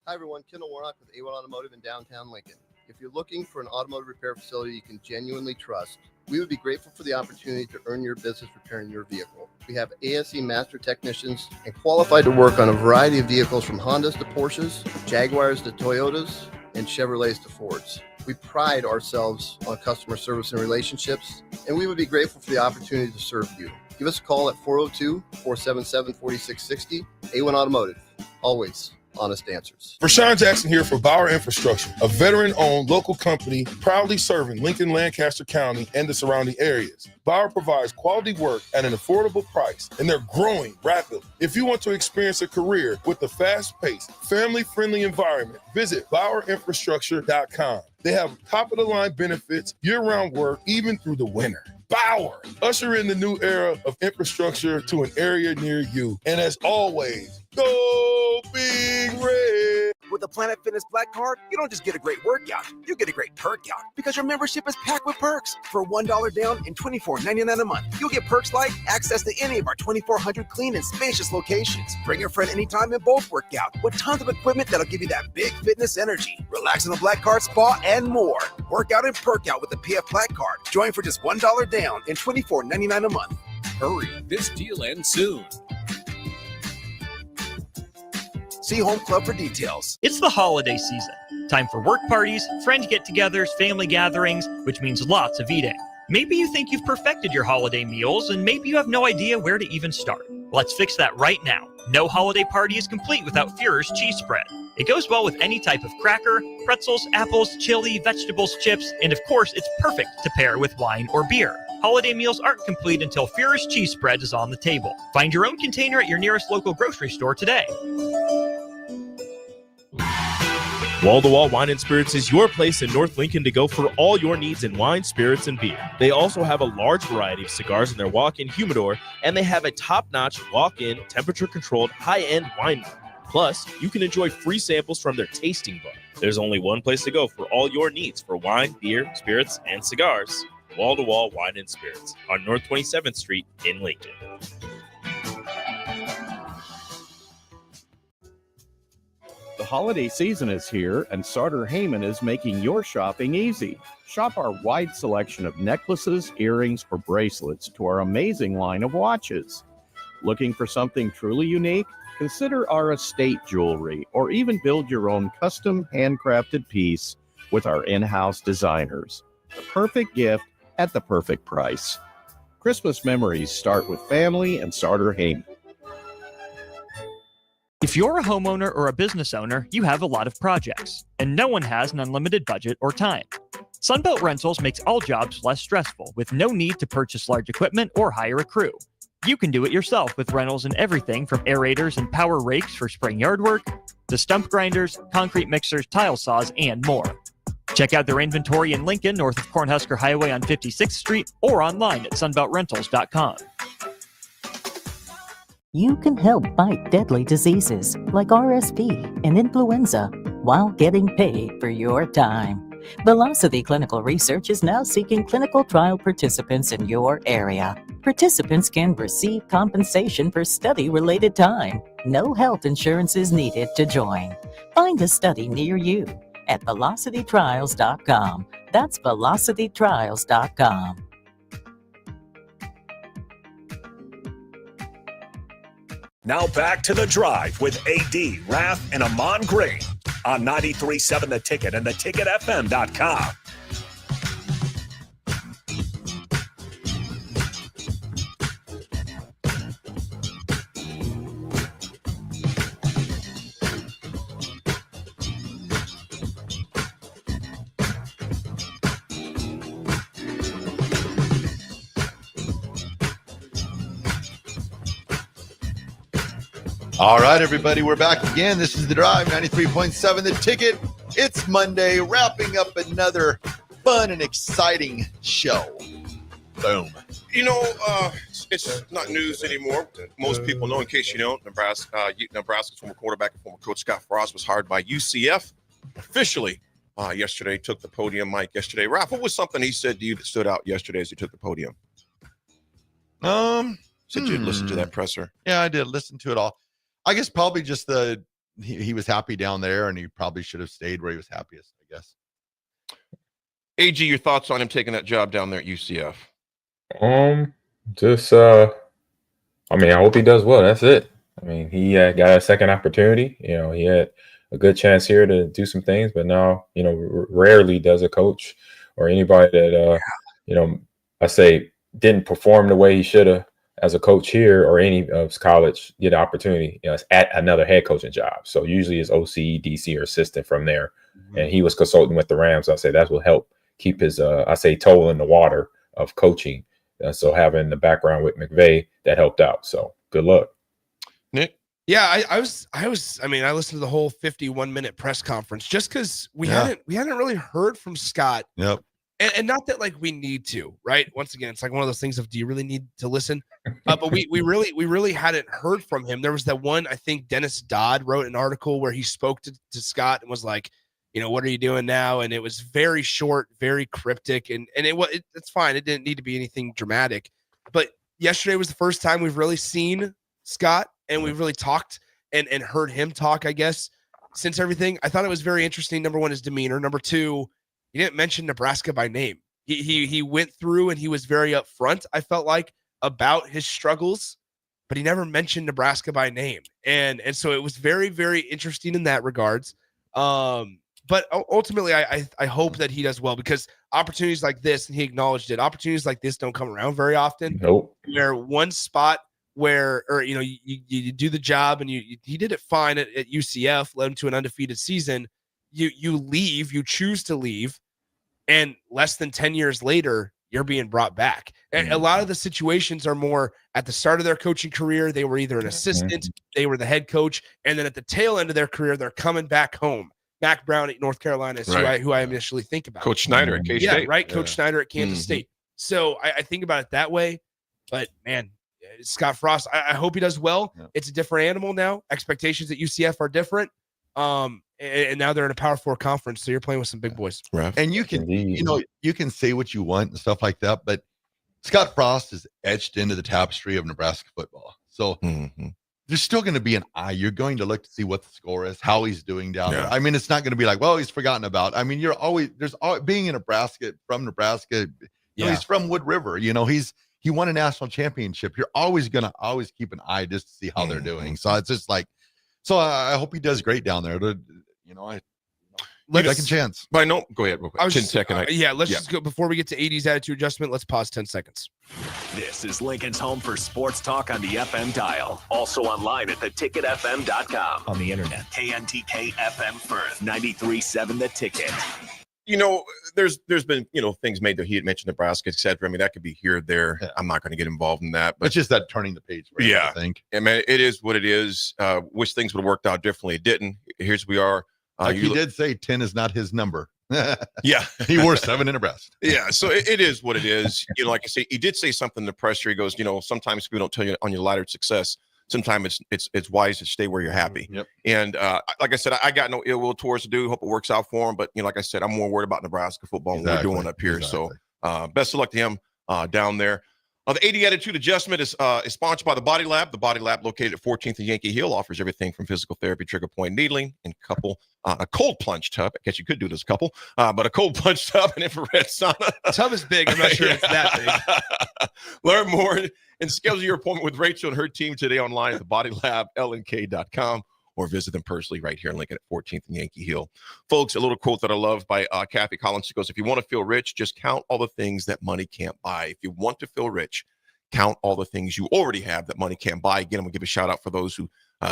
Hi, everyone. Kendall Warnock with A1 Automotive in downtown Lincoln. If you're looking for an automotive repair facility you can genuinely trust, we would be grateful for the opportunity to earn your business repairing your vehicle. We have ASE master technicians and qualified to work on a variety of vehicles from Hondas to Porsches, Jaguars to Toyotas, and Chevrolets to Fords. We pride ourselves on customer service and relationships, and we would be grateful for the opportunity to serve you. Give us a call at 402-477-4660. A1 Automotive. Always honest answers. Rashawn Jackson here for Bauer Infrastructure, a veteran-owned local company proudly serving Lincoln, Lancaster County, and the surrounding areas. Bauer provides quality work at an affordable price, and they're growing rapidly. If you want to experience a career with a fast-paced, family-friendly environment, visit BauerInfrastructure.com. They have top-of-the-line benefits, year-round work, even through the winter. Bauer, usher in the new era of infrastructure to an area near you. And as always, go Big Red. With the Planet Fitness Black Card, you don't just get a great workout, you get a great perk out because your membership is packed with perks. For $1 down and $24.99 a month, you'll get perks like access to any of our 2,400 clean and spacious locations. Bring your friend anytime and both work out with tons of equipment that'll give you that big fitness energy. Relax in the Black Card spa and more. Work out and perk out with the PF Black Card. Join for just $1 down and $24.99 a month. Hurry. This deal ends soon. See Home Club for details. It's the holiday season. Time for work parties, friend get-togethers, family gatherings, which means lots of eating. Maybe you think you've perfected your holiday meals, and maybe you have no idea where to even start. Let's fix that right now. No holiday party is complete without Führer's cheese spread. It goes well with any type of cracker, pretzels, apples, chili, vegetables, chips, and of course, it's perfect to pair with wine or beer. Holiday meals aren't complete until Führer's cheese spread is on the table. Find your own container at your nearest local grocery store today. Wall-to-Wall Wine and Spirits is your place in North Lincoln to go for all your needs in wine, spirits, and beer. They also have a large variety of cigars in their walk-in humidor, and they have a top-notch walk-in, temperature-controlled, high-end wine bar. Plus, you can enjoy free samples from their tasting bar. There's only one place to go for all your needs for wine, beer, spirits, and cigars. Wall-to-Wall Wine and Spirits on North 27th Street in Lincoln. The holiday season is here, and Sartor Heyman is making your shopping easy. Shop our wide selection of necklaces, earrings, or bracelets to our amazing line of watches. Looking for something truly unique? Consider our estate jewelry, or even build your own custom handcrafted piece with our in-house designers. The perfect gift at the perfect price. Christmas memories start with family and Sartor Heyman. If you're a homeowner or a business owner, you have a lot of projects, and no one has an unlimited budget or time. Sunbelt Rentals makes all jobs less stressful with no need to purchase large equipment or hire a crew. You can do it yourself with rentals and everything from aerators and power rakes for spring yard work to stump grinders, concrete mixers, tile saws, and more. Check out their inventory in Lincoln, north of Cornhusker Highway on 56th Street, or online at sunbeltrentals.com. You can help fight deadly diseases like RSV and influenza while getting paid for your time. Velocity Clinical Research is now seeking clinical trial participants in your area. Participants can receive compensation for study-related time. No health insurance is needed to join. Find a study near you at velocitytrials.com. That's velocitytrials.com. Now back to The Drive with AD, Raff, and Ahman Green on 93.7 The Ticket and theticketfm.com. All right, everybody, we're back again. This is The Drive, 93.7 The Ticket. It's Monday, wrapping up another fun and exciting show. Boom. You know, it's not news anymore. Most people know, in case you don't, Nebraska's former quarterback and former coach Scott Frost was hired by UCF officially yesterday, took the podium mic yesterday. Raff, what was something he said to you that stood out yesterday as he took the podium? Said you'd listen to that presser. Yeah, I did listen to it all. I guess probably just he was happy down there, and he probably should have stayed where he was happiest, I guess. AG, your thoughts on him taking that job down there at UCF? I hope he does well. That's it. I mean, he got a second opportunity. You know, he had a good chance here to do some things, but now, you know, rarely does a coach or anybody that, I say didn't perform the way he should have as a coach here or any of college get an opportunity, you know, at another head coaching job. So usually it's OC, DC, or assistant from there. Mm-hmm. And he was consulting with the Rams. I say that will help keep his, toe in the water of coaching. So having the background with McVay, that helped out. So good luck. Nick? Yeah, I listened to the whole 51-minute press conference just because we hadn't really heard from Scott. Yep. And not that like we need to, right? Once again, it's like one of those things of, do you really need to listen? But we really hadn't heard from him. There was that one, I think Dennis Dodd wrote an article where he spoke to Scott and was like, you know, what are you doing now? And it was very short, very cryptic, and it's fine. It didn't need to be anything dramatic. But yesterday was the first time we've really seen Scott and we've really talked and heard him talk, I guess, since everything. I thought it was very interesting. Number one, his demeanor. Number two, he didn't mention Nebraska by name. He went through and he was very upfront, I felt like, about his struggles, but he never mentioned Nebraska by name. And so it was very, very interesting in that regards. But ultimately, I hope that he does well, because opportunities like this, and he acknowledged it, opportunities like this don't come around very often. Nope. Where one spot where, or, you know, you do the job, and he did it fine at UCF, led him to an undefeated season. You leave, you choose to leave, and less than 10 years later, you're being brought back. And a lot of the situations are more at the start of their coaching career. They were either an assistant, they were the head coach, and then at the tail end of their career, they're coming back home. Mac Brown at North Carolina is who I initially think about. Coach Schneider at K-State. Yeah, right. Coach Schneider at Kansas State. So I think about it that way. But, man, Scott Frost, I hope he does well. Yeah. It's a different animal now. Expectations at UCF are different. And now they're in a Power 4 conference, so you're playing with some big boys. Right. And you can say what you want and stuff like that, but Scott Frost is etched into the tapestry of Nebraska football. So there's still going to be an eye. You're going to look to see what the score is, how he's doing down there. I mean, it's not going to be like, well, he's forgotten about. I mean, being in Nebraska, from Nebraska, he's from Wood River. You know, he won a national championship. You're always going to keep an eye just to see how they're doing. So it's just like, I hope he does great down there. Second chance. Go ahead real quick. 10 seconds. Let's just go before we get to 80's attitude adjustment. Let's pause 10 seconds. This is Lincoln's home for sports talk on the FM dial. Also online at theticketfm.com. On the internet, KNTK FM Firth, 93.7 The Ticket. You know, there's been, things made that he had mentioned Nebraska, et cetera. I mean, that could be here or there. Yeah. I'm not going to get involved in that. But it's just that turning the page. I think. I mean, it is what it is. Wish things would have worked out differently. It didn't. Here's we are. He did say 10 is not his number. Yeah. He wore 7 in Nebraska. Yeah. So it is what it is. Like I say, he did say something in the presser. He goes, sometimes people don't tell you on your ladder of success. Sometimes it's wise to stay where you're happy. Yep. And like I said, I got no ill will towards the dude. Hope it works out for him. But like I said, I'm more worried about Nebraska football and what we're doing up here. Exactly. So best of luck to him down there. The 80 Attitude Adjustment is sponsored by the Body Lab. The Body Lab, located at 14th and Yankee Hill, offers everything from physical therapy, trigger point needling, and a cold plunge tub. I guess you could do this couple, but a cold plunge tub and infrared sauna. Tub is big. I'm not sure it's that big. Learn more and schedule your appointment with Rachel and her team today online at thebodylablnk.com, or visit them personally right here in Lincoln at 14th and Yankee Hill. Folks, a little quote that I love by Kathy Collins. She goes, if you want to feel rich, just count all the things that money can't buy. If you want to feel rich, count all the things you already have that money can't buy. Again, I'm going to give a shout out for those who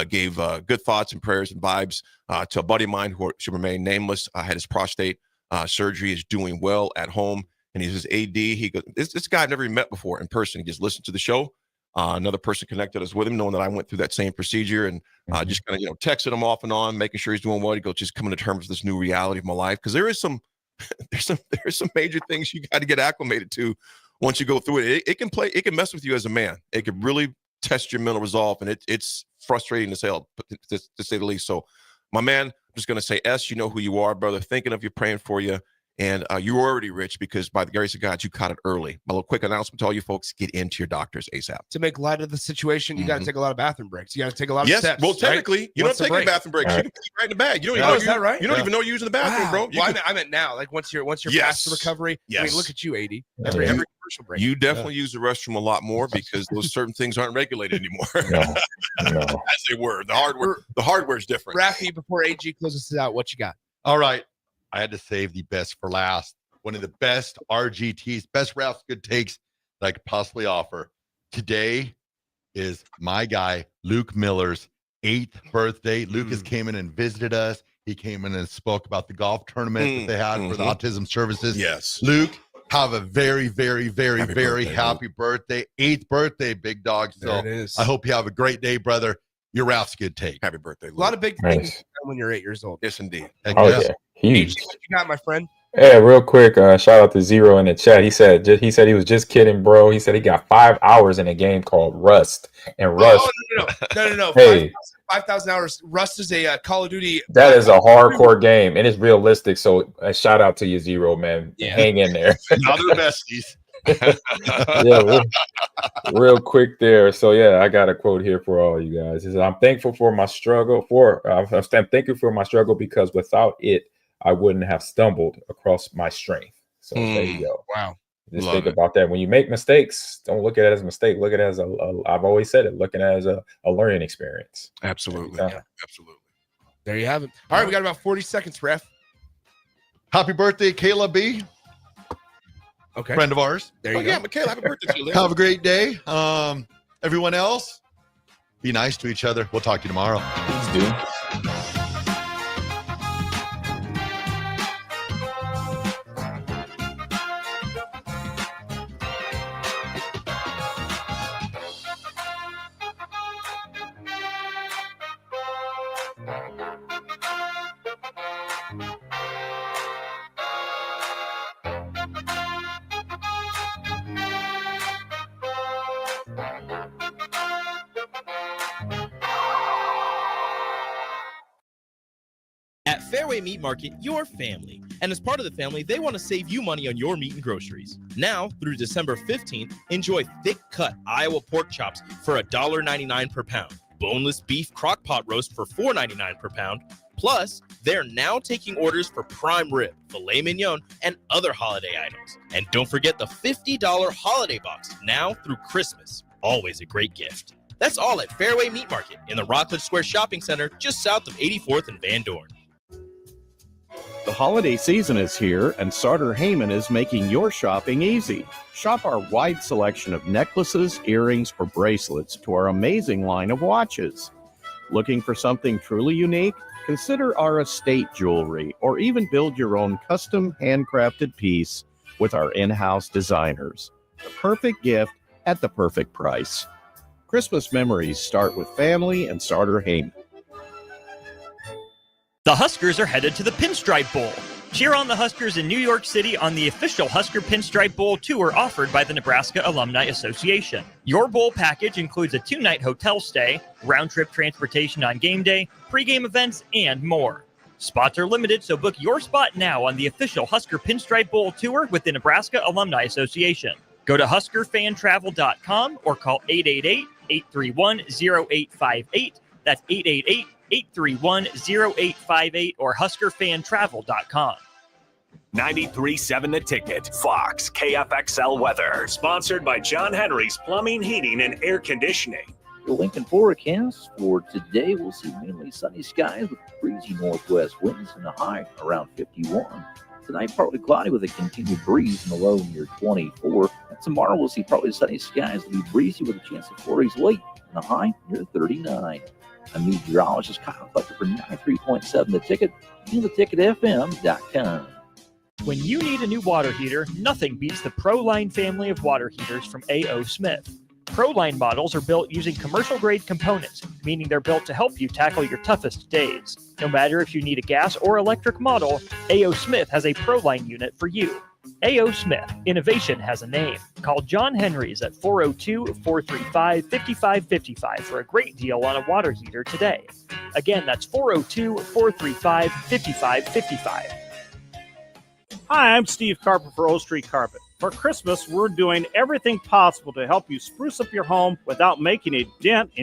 gave good thoughts and prayers and vibes to a buddy of mine who should remain nameless. Had his prostate surgery, is doing well at home. And he says, AD, he goes, this guy I've never met before in person. He just listened to the show. Another person connected us with him, knowing that I went through that same procedure, and just kind of texted him off and on, making sure he's doing well. He goes, just coming to terms with this new reality of my life, because there is some there's some major things you got to get acclimated to once you go through it. It can mess with you as a man. It can really test your mental resolve, and it's frustrating to say the least. So, my man, I'm just gonna say, S, you know who you are, brother. Thinking of you, praying for you. And you're already rich because by the grace of God, you caught it early. My little quick announcement to all you folks: get into your doctors ASAP. To make light of the situation, you got to take a lot of bathroom breaks. You got to take a lot of steps. Well, technically, right? you don't take any bathroom breaks. You can put it right in the bag. You don't even know is that right? You don't even know you're using the bathroom, bro. Well, I meant now. Like once you're past the recovery. I mean, look at you, 80. Every commercial break. You definitely use the restroom a lot more because those certain things aren't regulated anymore. As they were. The hardware is different. Raffy, before AG closes it out, what you got? All right. I had to save the best for last. One of the best RGTs, best Raff's good takes that I could possibly offer. Today is my guy, Luke Miller's 8th birthday. Lucas came in and visited us. He came in and spoke about the golf tournament that they had for the autism services. Yes. Luke, have a very, very, very, very happy birthday. 8th birthday, big dog. So There it is. I hope you have a great day, brother. Your Raff's good take. Happy birthday, Luke. A lot of big things when you're 8 years old. Yes, indeed. Oh, yeah. Huge. What you got, my friend? Yeah, real quick, shout out to Zero in the chat. He said he was just kidding, bro. He said he got 5 hours in a game called Rust. And Rust. No. Hey. 5,000 hours. Rust is a Call of Duty. That is a hardcore game, and it's realistic. So shout out to you, Zero, man. Hang in there. Now they're besties. Real quick there. So yeah, I got a quote here for all you guys. It says, I'm thankful for my struggle. I'm thankful for my struggle because without it, I wouldn't have stumbled across my strength. So there you go. Wow. Just think about that. When you make mistakes, don't look at it as a mistake. Look at it as I've always said it, looking at it as a learning experience. Absolutely. Absolutely. There you have it. All right, we got about 40 seconds, Ref. Happy birthday, Kayla B. Okay. Friend of ours. There you go. Yeah, Michaela, happy birthday to you. Have a great day. Everyone else, be nice to each other. We'll talk to you tomorrow. Let's do it. At Fairway Meat Market, your family. And as part of the family, they want to save you money on your meat and groceries. Now, through December 15th, enjoy thick-cut Iowa pork chops for $1.99 per pound. Boneless beef crock-pot roast for $4.99 per pound. Plus, they're now taking orders for prime rib, filet mignon, and other holiday items. And don't forget the $50 holiday box, now through Christmas. Always a great gift. That's all at Fairway Meat Market in the Rockledge Square Shopping Center, just south of 84th and Van Dorn. The holiday season is here, and Sartor Heyman is making your shopping easy. Shop our wide selection of necklaces, earrings, or bracelets to our amazing line of watches. Looking for something truly unique? Consider our estate jewelry, or even build your own custom handcrafted piece with our in-house designers. The perfect gift at the perfect price. Christmas memories start with family and Sartor Heyman. The Huskers are headed to the Pinstripe Bowl. Cheer on the Huskers in New York City on the official Husker Pinstripe Bowl tour offered by the Nebraska Alumni Association. Your bowl package includes a 2-night hotel stay, round-trip transportation on game day, pregame events, and more. Spots are limited, so book your spot now on the official Husker Pinstripe Bowl tour with the Nebraska Alumni Association. Go to huskerfantravel.com or call 888-831-0858. That's 888-831-0858 or huskerfantravel.com. 93.7 The Ticket, Fox, KFXL weather. Sponsored by John Henry's Plumbing, Heating, and Air Conditioning. The Lincoln forecast for today, we'll see mainly sunny skies with breezy northwest winds and a high around 51. Tonight, partly cloudy with a continued breeze in the low near 24. And tomorrow, we'll see partly sunny skies will be breezy with a chance of flurries late and a high near 39. A meteorologist Kyle Butler for 93.7 The Ticket and theticketfm.com. When you need a new water heater, nothing beats the ProLine family of water heaters from A.O. Smith. ProLine models are built using commercial-grade components, meaning they're built to help you tackle your toughest days. No matter if you need a gas or electric model, A.O. Smith has a ProLine unit for you. A.O. Smith, innovation has a name. Call John Henry's at 402-435-5555 for a great deal on a water heater today. Again, that's 402-435-5555. Hi, I'm Steve Carper for O Street Carpet. For Christmas, we're doing everything possible to help you spruce up your home without making a dent in